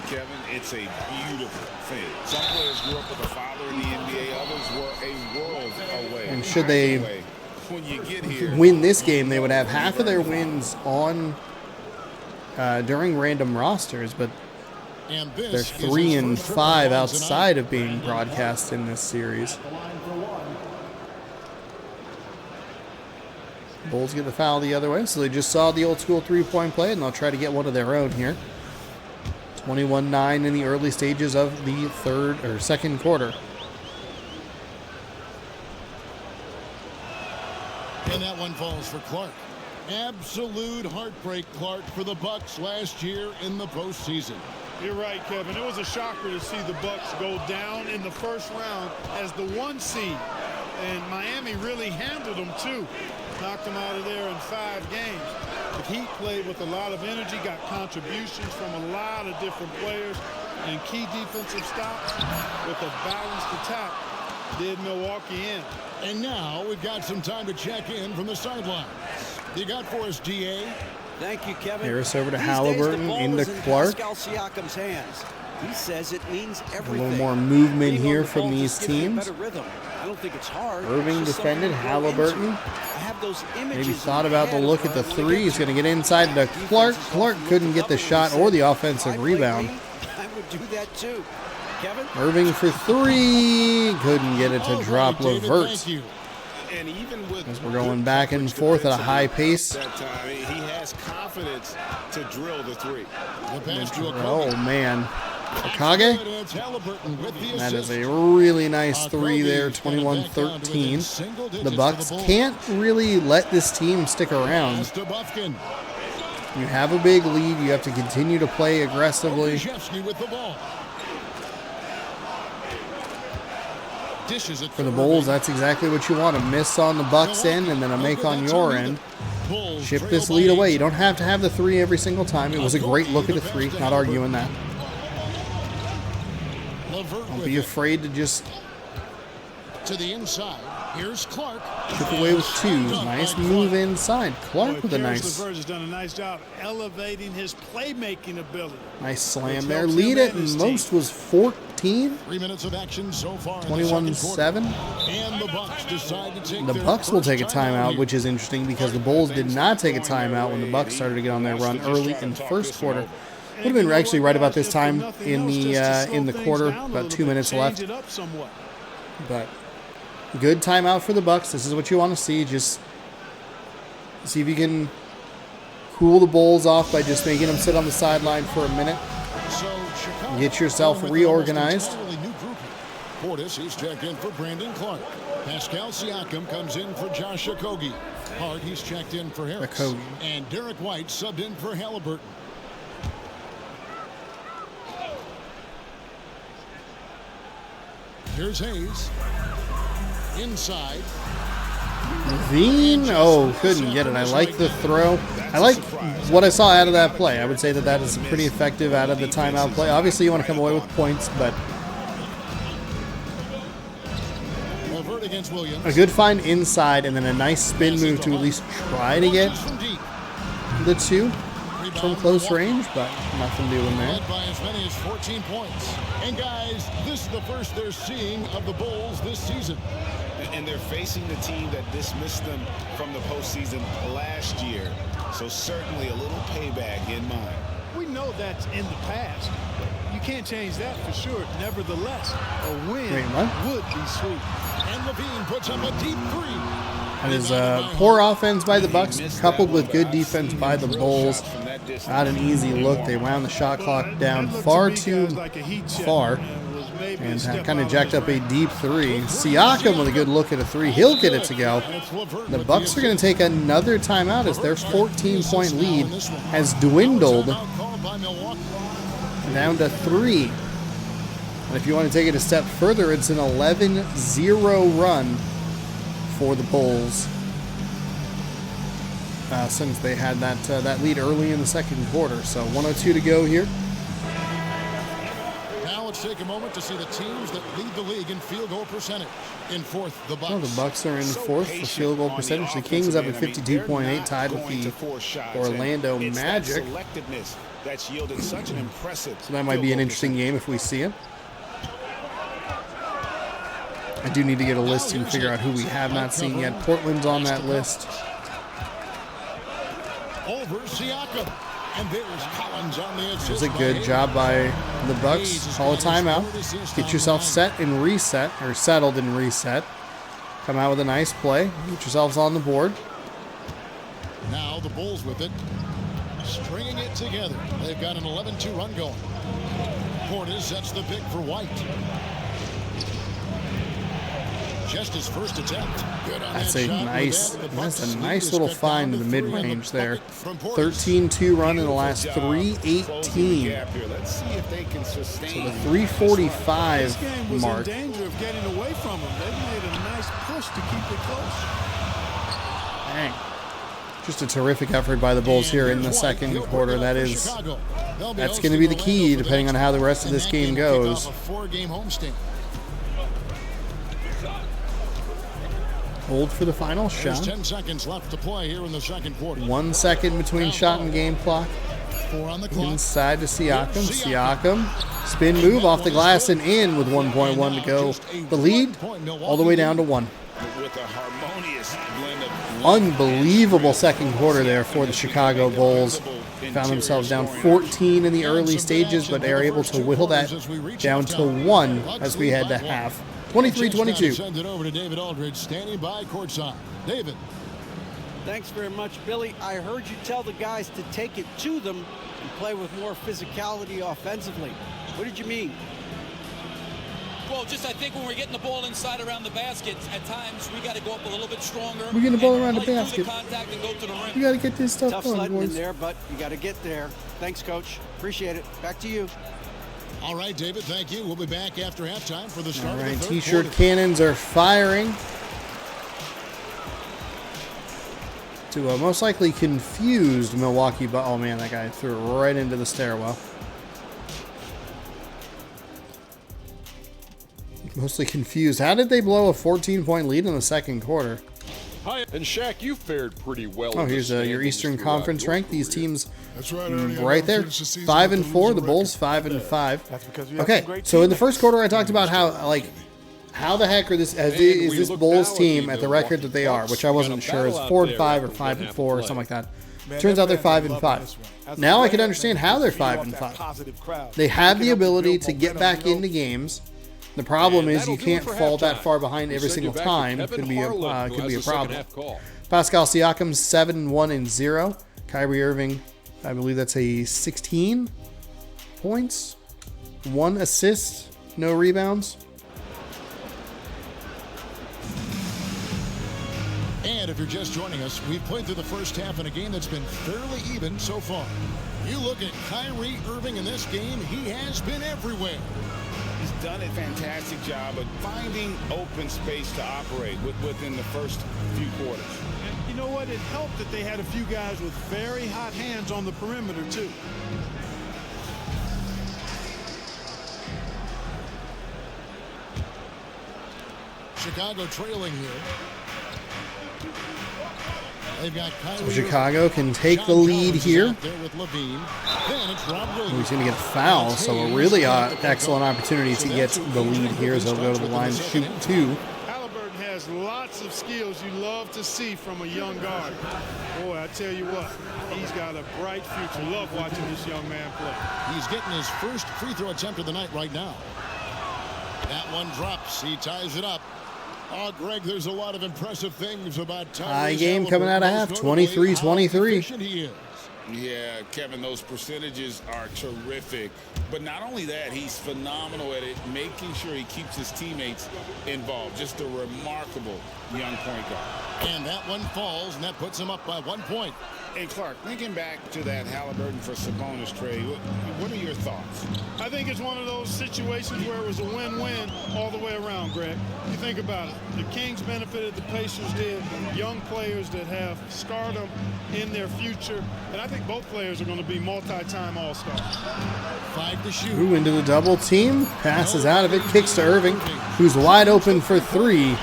Kevin, it's a beautiful thing. Some players grew up with a father in the NBA, others were a world away. And should they when you get here, win this game, they would have half of their wins on during random rosters, but they're 3-5 outside of being broadcast in this series. Bulls get the foul the other way, so they just saw the old school 3-point play, and they'll try to get one of their own here. 21-9 in the early stages of the second quarter. And that one falls for Clark. Absolute heartbreak, Clark, for the Bucks last year in the postseason. You're right, Kevin. It was a shocker to see the Bucks go down in the first round as the 1 seed. And Miami really handled them, too. Knocked them out of there in 5 games. The Heat played with a lot of energy, got contributions from a lot of different players, and key defensive stops with a balanced attack did Milwaukee in. And now we've got some time to check in from the sidelines. You got for us, DA? Thank you, Kevin. Harris over to Halliburton, into Clark. Pascal Siakam's hands. He says it means everything. A little more movement here from these teams. I don't think it's hard. Irving defended. Halliburton maybe thought about the look at the 3. He's going to get inside to Clark. Clark couldn't get the shot or the offensive rebound. I would do that too. Kevin? Irving for 3. Couldn't get it to drop. LeVert. And even with as we're going back and forth at a high pace. That time, he has confidence to drill the 3. Oh, man. Okage? That is a really nice 3 there, 21-13. The Bucks can't really let this team stick around. You have a big lead. You have to continue to play aggressively. For the Bulls, that's exactly what you want. A miss on the Bucks end and then a make on your end. Chip this lead away. You don't have to have the 3 every single time. It was a great look at the 3. Not arguing that. Don't be afraid to just to the inside. Here's Clark. Chip away with 2. Nice move inside. Clark with a nice. LeVert has done a nice job elevating his playmaking ability. Nice slam there. Lead at most was 14. 3 minutes of action so far. 21-7. And the Bucks decide to take the Bucks will take a timeout, which is interesting because the Bulls did not take a timeout when the Bucks started to get on their run early in first quarter. Would have been actually right about this time in the quarter, about 2 minutes left. But good timeout for the Bucks. This is what you want to see. Just see if you can cool the Bulls off by just making them sit on the sideline for a minute. Get yourself reorganized. Portis, he's checked in for Brandon Clark. Pascal Siakam comes in for Josh Okogie. Hart, he's checked in for Harris. And Derek White subbed in for Halliburton. Here's Hayes. Inside. Levine, couldn't get it. I like the throw. I like what I saw out of that play. I would say that is pretty effective out of the timeout play. Obviously, you want to come away with points, but a good find inside and then a nice spin move to at least try to get the 2. from close range, but nothing doing there. Led by as many as 14 points. And guys, this is the first they're seeing of the Bulls this season. And they're facing the team that dismissed them from the postseason last year. So certainly a little payback in mind. We know that's in the past. You can't change that for sure. Nevertheless, a win would be sweet. And Levine puts up a deep three. That is poor offense by the Bucks, coupled with good defense by the Bulls. Not an easy look. They wound the shot clock down far too far and kind of jacked up a deep three. Siakam with a good look at a three. He'll get it to go. The Bucks are going to take another timeout as their 14-point lead has dwindled down to 3. And if you want to take it a step further, it's an 11-0 run for the Bulls since they had that lead early in the second quarter. So 1:02 to go here. Now let's take a moment to see the teams that lead the league in field goal percentage. In fourth, the Bucks. Oh, the Bucks are in fourth for field goal percentage. The Kings up at 52.8, tied with the Orlando Magic. So that might be an interesting game if we see it. I do need to get a list and figure out who we have not seen yet. Portland's on that list. Over Siakam. And there's Collins on the assist. It's a good job by the Bucks. Call a timeout. Get yourself set and reset, or settled and reset. Come out with a nice play. Get yourselves on the board. Now the Bulls with it. Stringing it together. They've got an 11-2 run going. Portis sets the pick for White. Just his first attempt. That's a nice little find to the mid-range there. 13-2 run in the last 3:18. So the 3:45 mark. Danger of getting away from them. They've made a nice push to keep it close. Dang. Just a terrific effort by the Bulls here in the second quarter. That's going to be the key, depending on how the rest of this game goes. Hold for the final shot. There's 10 seconds left to play here in the second quarter. 1 second between shot and game clock. 4 on the clock. Inside to Siakam. Siakam. Spin move off the glass and in with 1.1 to go. The lead all the way down to 1. Unbelievable second quarter there for the Chicago Bulls. Found themselves down 14 in the early stages, but they're able to whittle that down to 1 as we head to half. 23-22. Send it over to David Aldridge, standing by courtside. David. Thanks very much, Billy. I heard you tell the guys to take it to them and play with more physicality offensively. What did you mean? Well, just I think when we're getting the ball inside around the basket, at times we got to go up a little bit stronger. We're getting the ball around the basket. And go to the rim. We got to get this stuff Tough going, sledding boys. in there, but you got to get there. Thanks, Coach. Appreciate it. Back to you. All right, David, thank you. We'll be back after halftime for the start of the third T-shirt quarter. cannons are firing to a most likely confused Milwaukee. But oh man, that guy threw it right into the stairwell. Mostly confused. How did they blow a 14-point lead in the second quarter? Hi, and Shaq, you fared pretty well. Oh, here's your Eastern Conference rank. These teams That's right, right there. 5-4. The Bulls 5-5. Okay, so in the first quarter, I talked about how the heck is this Bulls team at the record that they are, which I wasn't sure is 4-5 or 5-4 or something like that. Turns out they're 5-5. Now I can understand how they're 5-5. They have the ability to get back into games. The problem is you can't fall that far behind every single time. It could be a problem. Pascal Siakam 7-1-0. Kyrie Irving, I believe that's a 16 points, 1 assist, no rebounds. And if you're just joining us, we've played through the first half in a game that's been fairly even so far. You look at Kyrie Irving in this game, he has been everywhere. He's done a fantastic job of finding open space to operate within the first few quarters. And you know what? It helped that they had a few guys with very hot hands on the perimeter, too. Chicago trailing here. They've got So Chicago can take the lead here. Oh, he's going to get a foul, so a really excellent opportunity to get the lead here as they'll go to the line to shoot 2. Halliburton has lots of skills you love to see from a young guard. Boy, I tell you what, he's got a bright future. Love watching this young man play. He's getting his first free throw attempt of the night right now. That one drops. He ties it up. Oh, Greg, there's a lot of impressive things about Tyrese High game coming out of half, 23-23. Yeah, Kevin, those percentages are terrific. But not only that, he's phenomenal at it, making sure he keeps his teammates involved. Just a remarkable young point guard. And that one falls, and that puts him up by 1 point. Hey, Clark, thinking back to that Halliburton for Sabonis trade, what are your thoughts? I think it's one of those situations where it was a win-win all the way around, Greg. You think about it. The Kings benefited, the Pacers did. Young players that have stardom in their future. And I think both players are going to be multi-time All-Stars. 5 to shoot. Ooh, into the double team. Passes out of it. Kicks to Irving, who's wide open for 3.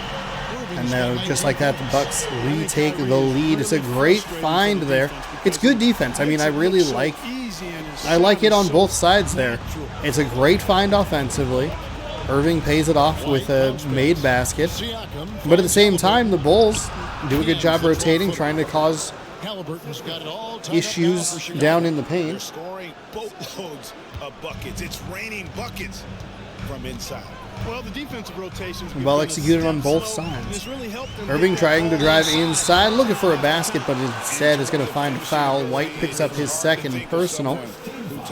And now, just like that, the Bucks retake the lead. It's a great find there. It's good defense. I mean, I really like it on both sides there. It's a great find offensively. Irving pays it off with a made basket. But at the same time, the Bulls do a good job rotating, trying to cause issues down in the paint. They're scoring boatloads of buckets. It's raining buckets from inside. Well, the defensive rotations well executed on both sides. Irving trying to drive inside, looking for a basket, but instead is going to find a foul. White picks up his second personal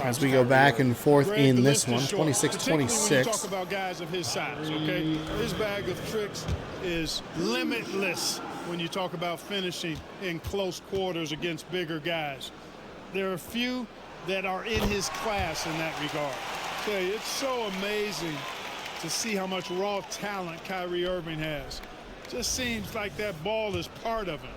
as we go back and forth in this one, 26-26. Talk about guys of his size, okay? His bag of tricks is limitless when you talk about finishing in close quarters against bigger guys. There are few that are in his class in that regard. I tell you, it's so amazing to see how much raw talent Kyrie Irving has. Just seems like that ball is part of him.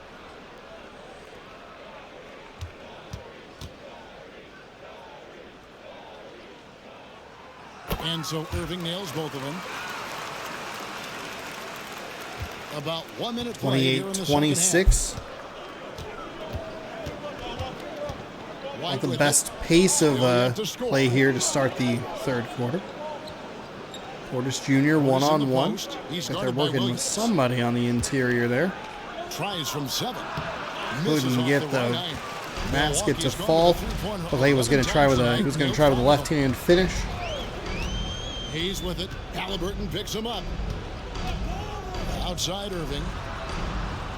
And so Irving nails both of them. About 1 minute play. 28-26. Not the best pace of play here to start the third quarter. Portis Jr. one-on-one. But they're working with somebody on the interior there. Tries from 7. Couldn't get the basket to fall. Clay was going to try with a left-hand finish. He's with it. Halliburton picks him up. Outside Irving.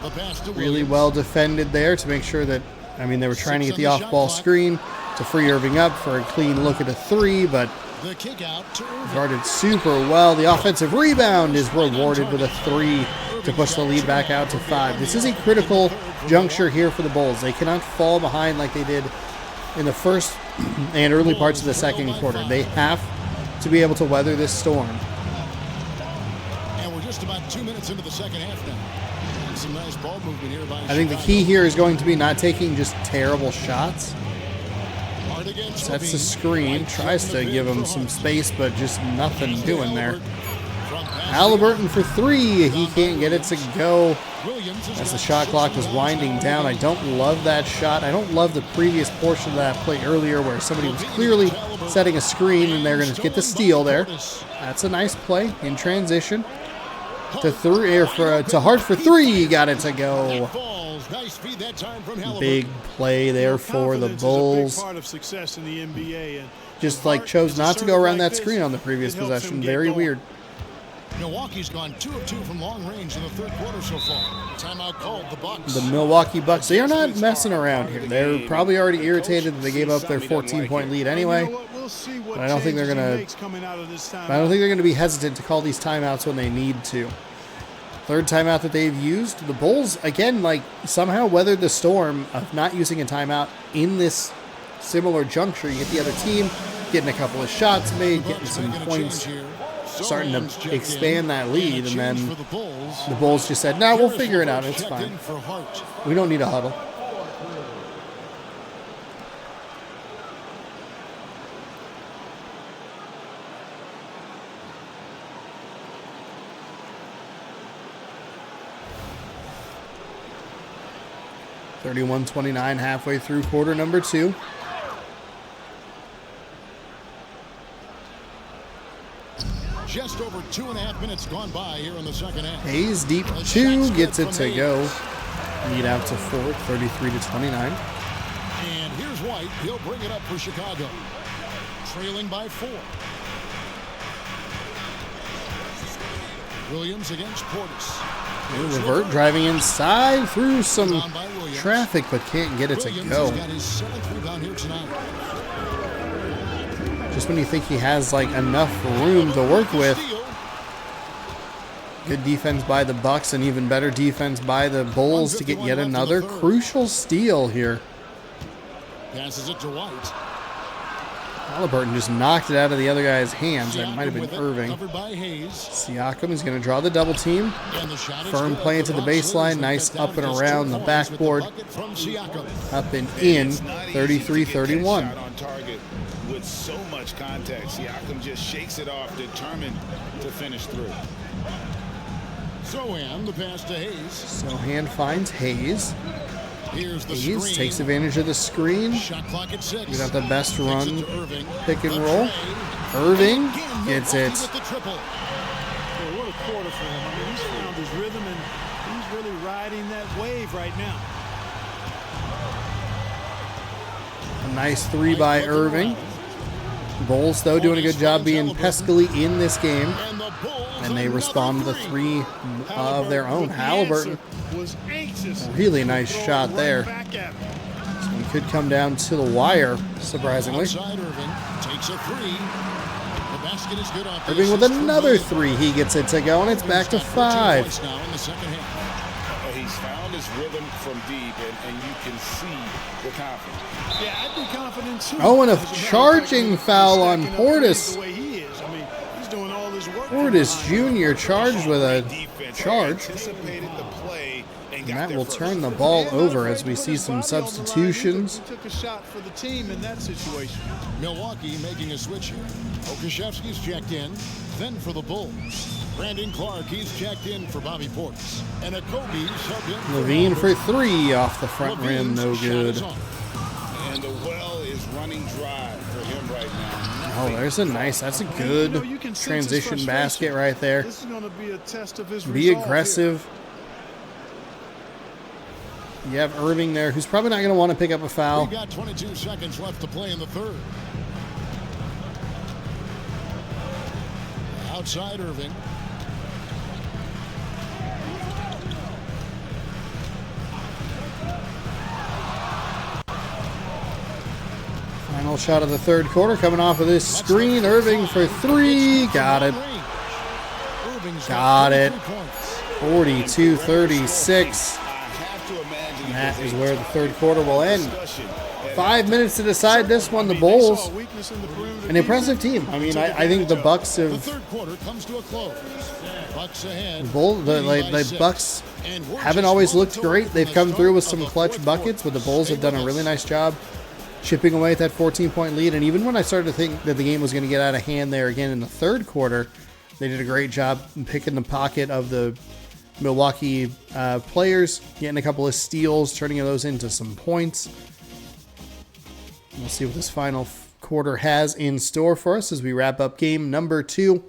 The pass to really Williams. well defended there to make sure that, I mean, they were trying to get the off-ball screen to free Irving up for a clean look at a 3, but the kick out to Irving. Guarded super well. The offensive rebound is rewarded with a 3 to push the lead back out to 5. This is a critical juncture here for the Bulls. They cannot fall behind like they did in the first and early parts of the second quarter. They have to be able to weather this storm. And we're just about 2 minutes into the second half now. And some nice ball movement here by I think the key here is going to be not taking just terrible shots. Sets the screen, tries to give him some space, but just nothing doing there. Halliburton for 3. He can't get it to go as the shot clock was winding down. I don't love that shot. I don't love the previous portion of that play earlier where somebody was clearly setting a screen and they're going to get the steal there. That's a nice play in transition. To Hart for 3. Got it to go. Big play there for the Bulls. Part of success in the NBA, and just like chose not to go around that screen on the previous possession. Very weird. Milwaukee's gone 2 of 2 from long range in the third quarter so far. Timeout called the Bucks. The Milwaukee Bucks, they are not messing around here. They're probably already irritated that they gave up their 14-point lead anyway. But I don't think they're going to be hesitant to call these timeouts when they need to. Third timeout that they've used. The Bulls, again, like somehow weathered the storm of not using a timeout in this similar juncture. You get the other team getting a couple of shots made, getting some points, starting to expand that lead, and then the Bulls just said, "No, we'll figure it out. It's fine. We don't need a huddle." 31-29 halfway through quarter number 2. Just over 2.5 minutes gone by here in the second half. Hayes deep 2 gets it to go. Lead out to 4, 33-29. And here's White. He'll bring it up for Chicago. Trailing by 4. Williams against Portis. Levert driving inside through some traffic, but can't get it to go. Got his 7th rebound here tonight. Just when you think he has like enough room to work with. Good defense by the Bucks and even better defense by the Bulls to get yet another crucial steal here. Passes it to White. Halliburton just knocked it out of the other guy's hands. That might have been Irving. Hayes. Siakam is going to draw the double team. Firm play into the baseline. Nice up and around the backboard. Up and in. 33-31. With so much contact, Siakam just shakes it off, determined to finish through. Sohan, the pass to Hayes. Sohan finds Hayes. Here's the Hayes screen. takes advantage of the screen. Shot clock at 6. We got the best run, pick and roll. Irving gets it. Well, what a quarter for him. I mean, he's found his rhythm, and he's really riding that wave right now. A nice 3 by Irving. Bulls, though, doing a good job being peskily in this game. And they respond to the 3 of their own. Halliburton, a really nice shot there. This one could come down to the wire, surprisingly. Irving with another 3. He gets it to go, and it's back to 5. He's found his rhythm from deep, and you can see the confidence. Yeah, I'd be confident too. Oh, and a charging foul on Portis. Portis Jr. charged with a charge. And that will turn the ball over as we see some substitutions. Took a shot for the team in that situation. Milwaukee making a switch here. Okashevsky's checked in, then for the Bulls. Brandon Clark, he's checked in for Bobby Portis. And a Kobe subbed in. Levine for 3 off the front rim, no good. And the well is running dry for him right now. Oh, there's a nice, that's a good transition basket right there. This is going to be a test of his Be aggressive. You have Irving there, who's probably not going to want to pick up a foul. We've got 22 seconds left to play in the third. Outside Irving. Final shot of the third quarter coming off of this screen. Irving for 3. Got it. Got it. 42-36. And that is where the third quarter will end. 5 minutes to decide this one. The Bulls, an impressive team. I mean, I think the Bucks have. The third quarter comes to a close. Bucks ahead. The Bucks haven't always looked great. They've come through with some clutch buckets, but the Bulls have done a really nice job chipping away at that 14-point lead. And even when I started to think that the game was going to get out of hand there again in the third quarter, they did a great job picking the pocket of the Milwaukee players, getting a couple of steals, turning those into some points. We'll see what this final quarter has in store for us as we wrap up game number 2.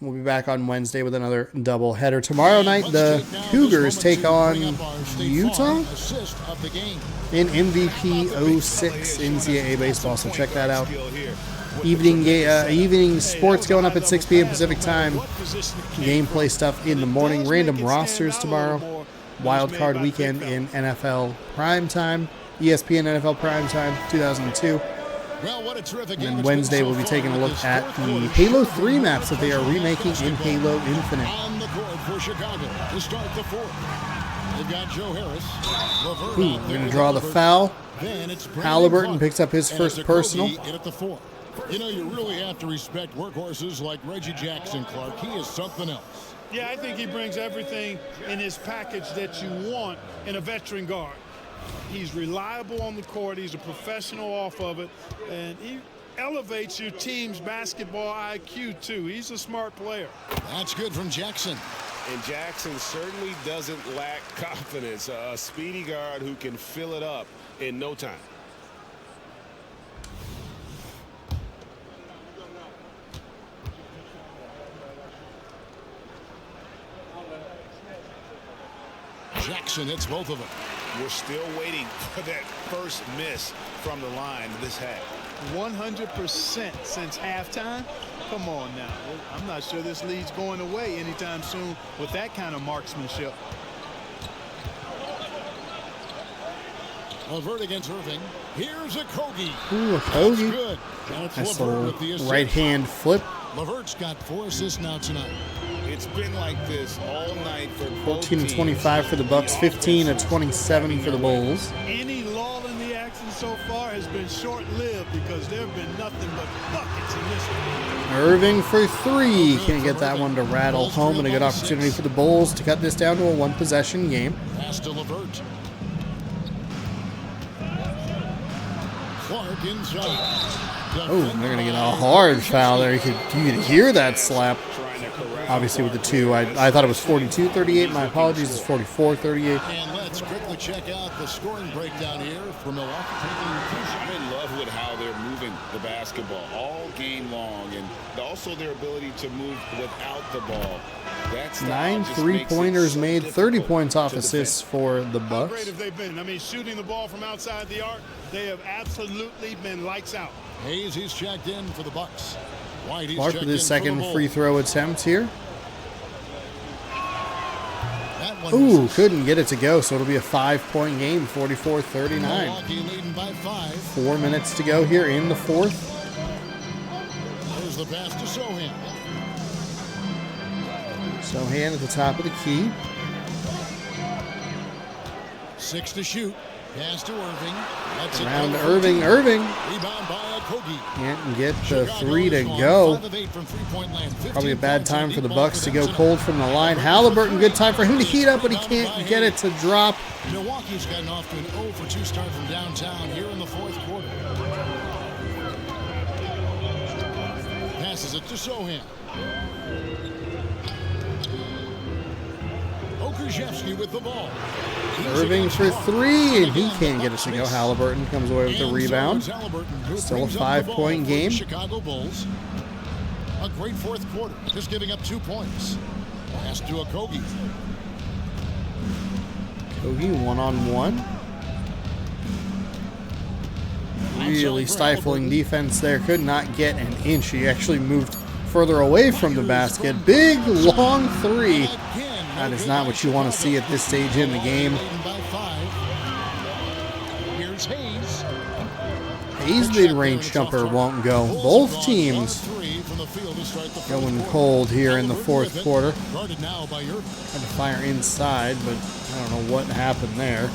We'll be back on Wednesday with another doubleheader. Tomorrow night, the Cougars take on Utah in MVP 06 NCAA baseball, so check that out. Evening sports going up at 6 p.m. Pacific time. Gameplay stuff in the morning. Random rosters tomorrow. Wild card weekend in NFL primetime. ESPN NFL primetime 2002. And Wednesday we'll be taking a look at the Halo 3 maps that they are remaking in Halo Infinite. On the court for Chicago to start the fourth. They've got Joe Harris. Ooh, we're going to draw the foul. Halliburton picks up his first personal. You know, you really have to respect workhorses like Reggie Jackson, Clark. He is something else. Yeah, I think he brings everything in his package that you want in a veteran guard. He's reliable on the court. He's a professional off of it. And elevates your team's basketball IQ, too. He's a smart player. That's good from Jackson. And Jackson certainly doesn't lack confidence. A speedy guard who can fill it up in no time. Jackson hits both of them. We're still waiting for that first miss from the line this half. 100% since halftime. Come on now. I'm not sure this lead's going away anytime soon with that kind of marksmanship. LeVert against Irving. Here's a Kogi. Ooh, a Kogi. That's good. Nice little right hand flip. LeVert's got 4 assists now tonight. It's been like this all night for 14 to 25 for the Bucks, 15 to 27 for the Bulls. Any lull in the action so far has been short-lived because there have been nothing but buckets in this one. Irving for 3. Can't get that one to rattle home, and a good opportunity for the Bulls to cut this down to a 1-possession game. Pass to LeVert. Clark inside. Oh, they're going to get a hard foul there. You could hear that slap. Obviously with the 2, I thought it was 42-38. My apologies, it's 44-38. And let's quickly check out the scoring breakdown here for Milwaukee. I'm in love with how they're moving the basketball all game long, and also their ability to move without the ball. That's 9 3-pointers made, 30 points off assists for the How Bucks. great have they been? I mean, shooting the ball from outside the arc, they have absolutely been lights out. Hayes, he's checked in for the Bucks. White, he's Clark checked with his in second for the free Bulls. throw attempt here. That one Ooh, misses. couldn't get it to go, so it'll be a 5-point game, 44-39. Milwaukee leading by 5. 4 minutes to go here in the 4th. There's the pass to Sohan. Sohan at the top of the key. 6 to shoot. Pass to Irving. Let's Around to Irving. Irving Rebound by Kogi. can't get the 3 to go. 5 of 8 from three-point land. 15 Probably a bad points time and for the 8 Bucks balls to for go them cold from the line. Halliburton, good time for him to heat up, but he can't get it to drop. Milwaukee's gotten off to an 0 for 2 start from downtown here in the 4th quarter. Passes it to Sohan. Okrzyjewski with the ball. Irving for 3, and he can't get it to go. Halliburton comes away with the rebound. Still a 5-point game. Chicago Bulls. A great 4th quarter, just giving up 2 points. Pass to a Kogi. Kogi 1-on-1. Really stifling defense there. Could not get an inch. He actually moved further away from the basket. Big, long 3. That is not what you want to see at this stage in the game. Here's Hayes. Hayes' mid-range jumper won't go. Both teams going cold here in the 4th quarter. Guarded now by Irving. Tried to fire inside, but I don't know what happened there.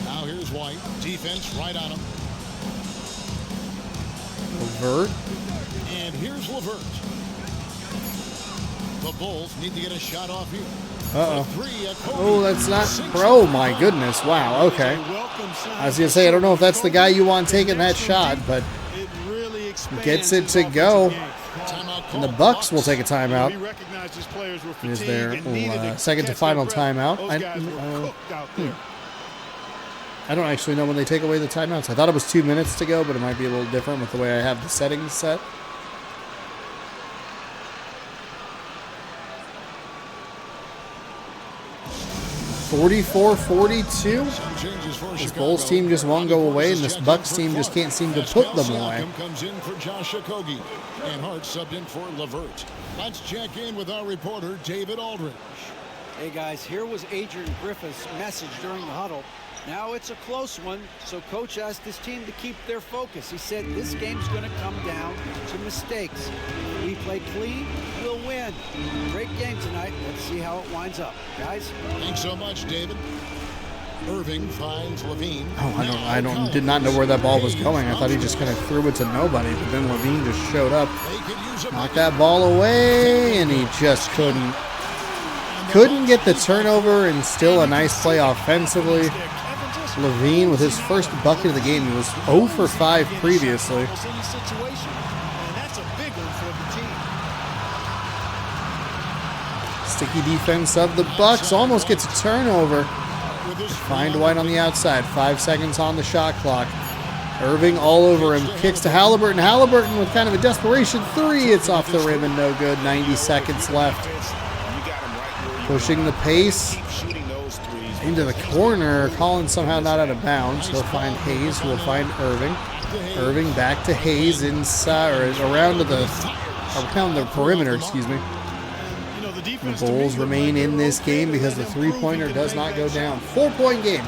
Now here's White. Defense right on him. LeVert. And here's LeVert. The Bulls need to get a shot off here. Uh-oh. Oh, that's not... Bro, my goodness. Wow, okay. I was going to say, I don't know if that's the guy you want taking that shot, but gets it to go. And the Bucks will take a timeout. Is their second to final timeout. I don't actually know when they take away the timeouts. I thought it was 2 minutes to go, but it might be a little different with the way I have the settings set. (44-42). This Bulls team just won't go away, and this Bucks team just can't seem to put them away. Comes in for Josh Okogie, and Hart subbed in for LeVert. Let's check in with our reporter, David Aldridge. Hey guys, here was Adrian Griffith's message during the huddle. Now it's a close one, so coach asked his team to keep their focus. He said this game's going to come down to mistakes. If we play clean, we'll win. Great game tonight. Let's see how it winds up. Guys? Thanks so much, David. Irving finds Levine. Oh, did not know where that ball was going. I thought he just kind of threw it to nobody, but then Levine just showed up. Knocked that ball away, and he just couldn't get the turnover, and still a nice play offensively. Levine with his first bucket of the game. He was 0 for 5 previously. And that's a big one for the team. Sticky defense of the Bucks. Almost gets a turnover. Find White on the outside. 5 seconds on the shot clock. Irving all over him. Kicks to Halliburton. Halliburton with kind of a desperation 3. It's off the rim and no good. 90 seconds left. Pushing the pace into the corner. Collins somehow not out of bounds. He'll find Hayes, who will find Irving. Irving back to Hayes inside, or around the perimeter, excuse me. The Bulls remain in this game because the three-pointer does not go down. 4-point game.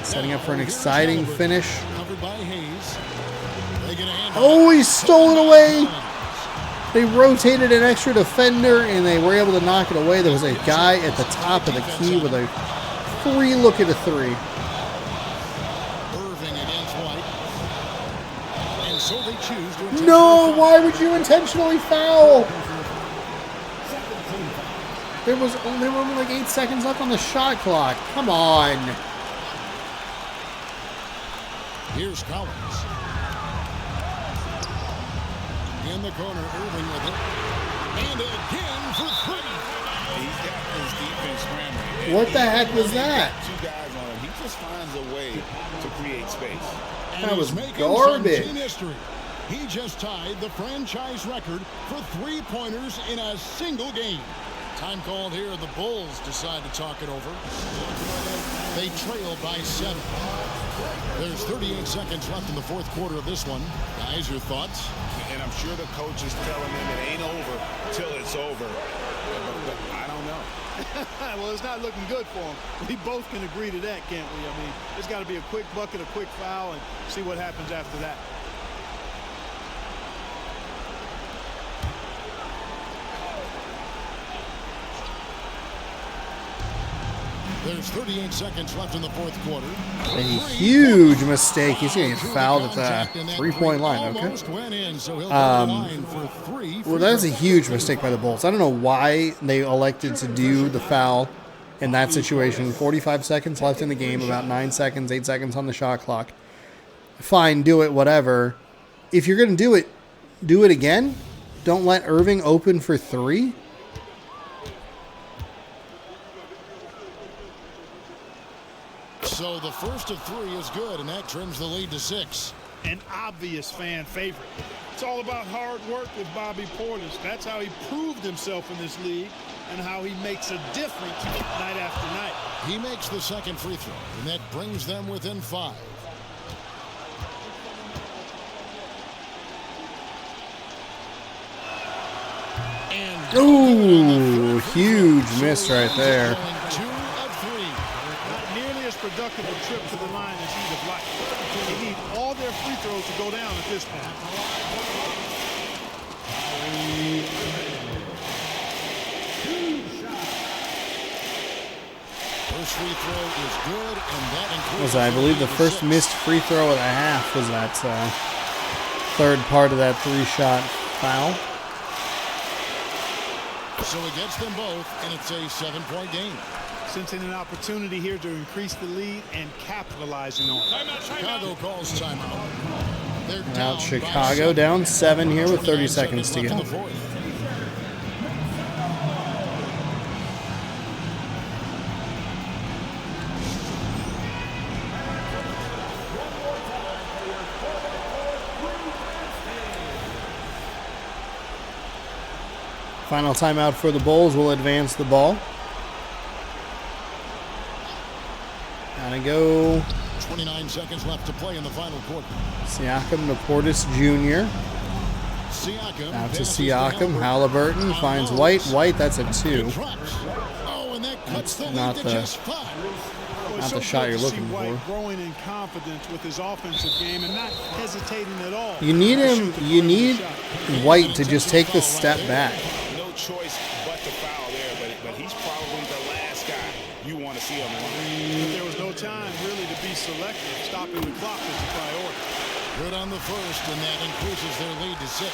Setting up for an exciting finish. Oh, he stole it away. They rotated an extra defender, and they were able to knock it away. There was a guy at the top of the key with a free look at a 3. No, why would you intentionally foul? There were only like 8 seconds left on the shot clock. Come on. Here's Collins. In the corner, Irving with it. And again for 3. He's got his defense scrambling. What the heck was that? 2 guys on him. He just finds a way to create space. That was garbage. He just tied the franchise record for 3-pointers in a single game. Time called here. The Bulls decide to talk it over. They trail by 7. There's 38 seconds left in the fourth quarter of this one. Guys, your thoughts? And I'm sure the coach is telling them it ain't over till it's over. But I don't know. Well, it's not looking good for them. We both can agree to that, can't we? I mean, it's got to be a quick bucket, a quick foul, and see what happens after that. There's 38 seconds left in the fourth quarter. A huge mistake. He's going to get fouled at the 3-point line. Okay. Well, that was a huge mistake by the Bulls. I don't know why they elected to do the foul in that situation. 45 seconds left in the game, about 9 seconds, 8 seconds on the shot clock. Fine, do it, whatever. If you're going to do it again. Don't let Irving open for 3. So the first of 3 is good, and that trims the lead to 6. An obvious fan favorite. It's all about hard work with Bobby Portis. That's how he proved himself in this league and how he makes a difference night after night. He makes the second free throw, and that brings them within 5. Ooh, huge miss right there. Productive a trip to the line as he'd have liked. They need all their free throws to go down at this point. First free throw is good, and that includes. I believe the first missed free throw of the half was that third part of that 3-shot foul. So he gets them both, and it's a 7-point game. Sensing an opportunity here to increase the lead and capitalizing on it. Chicago calls timeout. Now Chicago down 7 here with 30 seconds to go. Final timeout for the Bulls will advance the ball. Gotta go. 29 seconds left to play in the final quarter. Siakam to Portis Jr. Out to Siakam. Halliburton finds White. White, that's a 2. That's not the shot you're looking for. Growing in confidence with his offensive game and not hesitating at all. You need White to just take the step back. No choice but to foul there, but he's probably the last guy you want to see on the line. There was no time really to be selective. Stopping the clock is the priority. Good on the first, and that increases their lead to 6.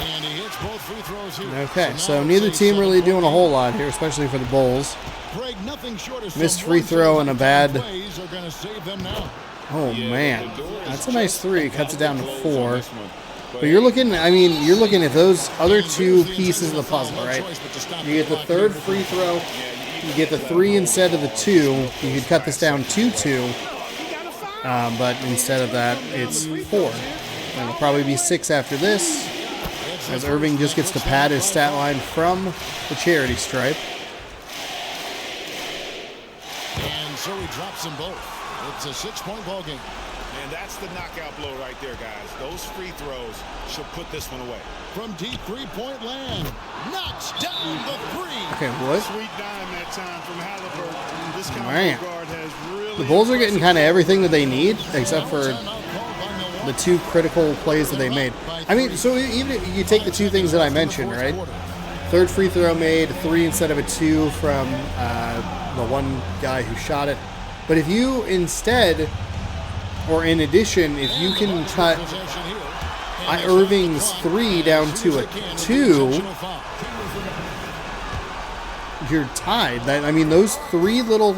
And he hits both free throws here. Okay, so neither team really doing a whole lot here, especially for the Bulls. Greg, nothing short of missed free throw and a bad. Plays are going to save them now. Oh man, that's a nice three. Cuts it down to 4. But you're looking, I mean, you're looking at those other two pieces of the puzzle, right? You get the third free throw, you get the 3 instead of the 2. You could cut this down to 2, but instead of that, it's 4. And it'll probably be 6 after this, as Irving just gets to pad his stat line from the charity stripe. And so he drops them both. It's a 6-point ball game. And that's the knockout blow right there, guys. Those free throws should put this one away. From deep 3-point land, knocks down the 3. Okay, what? Sweet dime that time from Halliburton. This kind Man. of guard has really The Bulls are getting kind of everything that they need, except for the 2 critical plays that they made. I mean, so even if you take the 2 things that I mentioned, right? Third free throw made, 3 instead of a 2 from the one guy who shot it. But if you instead, or in addition, if you can cut Irving's 3 down to a 2, you're tied. I mean, those 3 little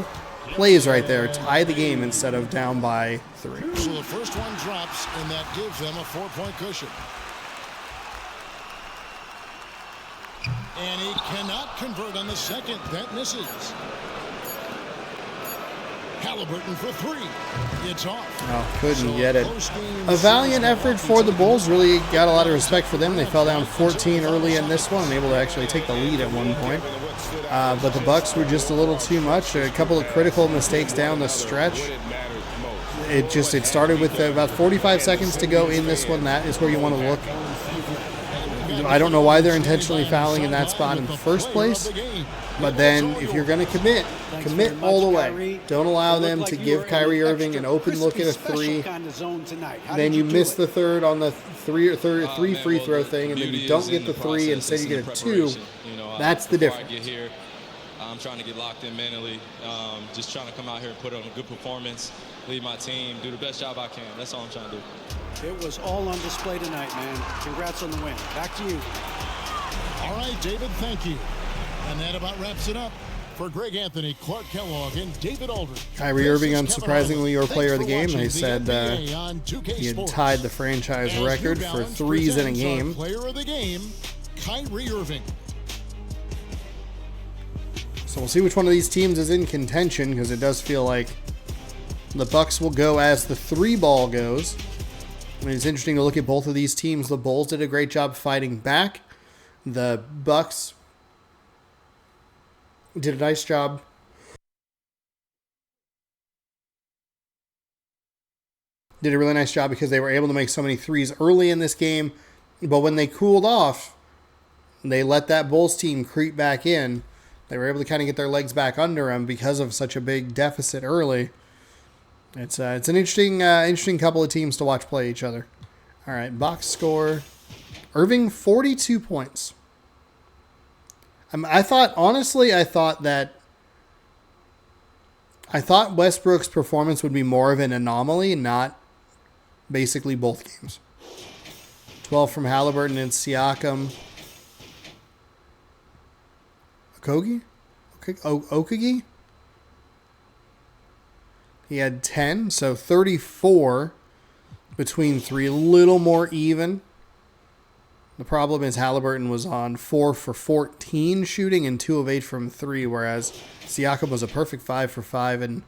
plays right there tie the game instead of down by 3. So the first one drops, and that gives them a 4-point cushion. And he cannot convert on the second. That misses. Halliburton for 3. It's off. Oh, couldn't get it. A valiant effort for the Bulls. Really got a lot of respect for them. They fell down 14 early in this one and able to actually take the lead at one point. But the Bucks were just a little too much. A couple of critical mistakes down the stretch. It started with about 45 seconds to go in this one. That is where you want to look. I don't know why they're intentionally fouling in that spot in the first place. But then if you're going to commit all the way. Don't allow them to give Kyrie Irving an open look at a 3. Then you miss the third on the 3 free throw thing, and then you don't get the 3. Instead you get a 2. That's the difference. I'm trying to get locked in mentally. Just trying to come out here and put on a good performance, lead my team, do the best job I can. That's all I'm trying to do. It was all on display tonight, man. Congrats on the win. Back to you. All right, David, thank you. And that about wraps it up. For Greg Anthony, Clark Kellogg, and David Aldridge. Kyrie Irving, unsurprisingly, your player of the game. They said he had tied the franchise record for 3s in a game. Player of the game, Kyrie Irving. So we'll see which one of these teams is in contention, because it does feel like the Bucks will go as the 3 ball goes. I mean, it's interesting to look at both of these teams. The Bulls did a great job fighting back. The Bucks did a nice job did a really nice job because they were able to make so many 3s early in this game. But when they cooled off, they let that Bulls team creep back in. They were able to kind of get their legs back under them because of such a big deficit early. It's an interesting couple of teams to watch play each other. All right, box score. Irving, 42 points. I thought Westbrook's performance would be more of an anomaly, not basically both games. 12 from Halliburton and Siakam. Okagi? He had 10, so 34 between 3, a little more even. The problem is Halliburton was on 4 for 14 shooting and 2 of 8 from 3, whereas Siakam was a perfect 5 for 5, and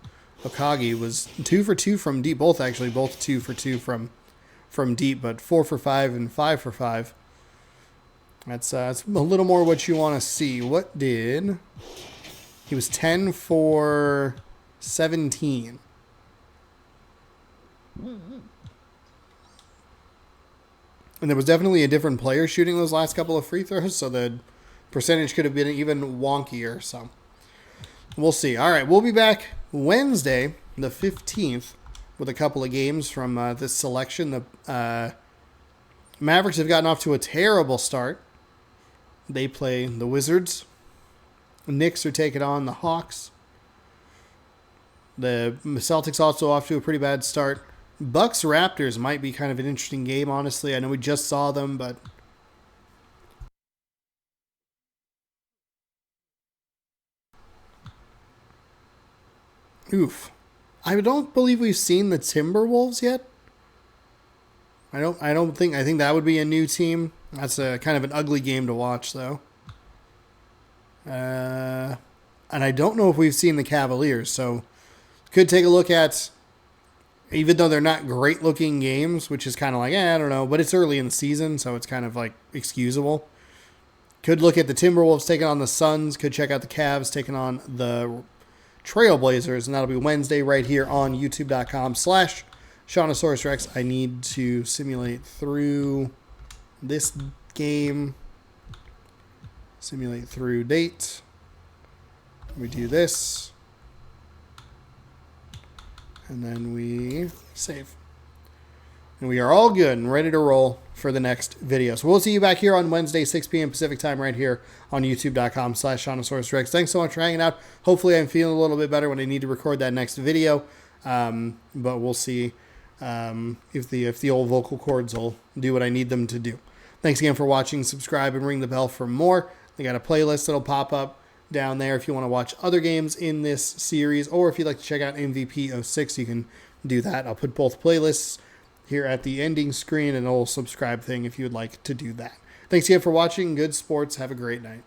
Okagi was 2 for 2 from deep. Both 2 for 2 from deep, but 4 for 5 and 5 for 5. That's it's a little more what you want to see. What did... He was 10 for 17. And there was definitely a different player shooting those last couple of free throws, so the percentage could have been even wonkier. So we'll see. All right, we'll be back Wednesday, the 15th, with a couple of games from this selection. The Mavericks have gotten off to a terrible start. They play the Wizards. The Knicks are taking on the Hawks. The Celtics also off to a pretty bad start. Bucks Raptors might be kind of an interesting game, honestly. I know we just saw them, but Oof. I don't believe we've seen the Timberwolves yet. I think that would be a new team. That's a kind of an ugly game to watch, though. And I don't know if we've seen the Cavaliers, so could take a look at, even though they're not great looking games, which is kind of like, I don't know, but it's early in the season, so it's kind of like excusable. Could look at the Timberwolves taking on the Suns. Could check out the Cavs taking on the Trailblazers, and that'll be Wednesday right here on youtube.com/Shawnosaurus Rex. I need to simulate through this game. Simulate through date. We do this. And then we save. And we are all good and ready to roll for the next video. So we'll see you back here on Wednesday, 6 p.m. Pacific time right here on youtube.com/Shawnosaurus Rex. Thanks so much for hanging out. Hopefully I'm feeling a little bit better when I need to record that next video. But we'll see if the old vocal cords will do what I need them to do. Thanks again for watching. Subscribe and ring the bell for more. I got a playlist that'll pop up down there if you want to watch other games in this series, or if you'd like to check out MVP 06, you can do that. I'll put both playlists here at the ending screen and a little subscribe thing if you would like to do that. Thanks again for watching. Good sports. Have a great night.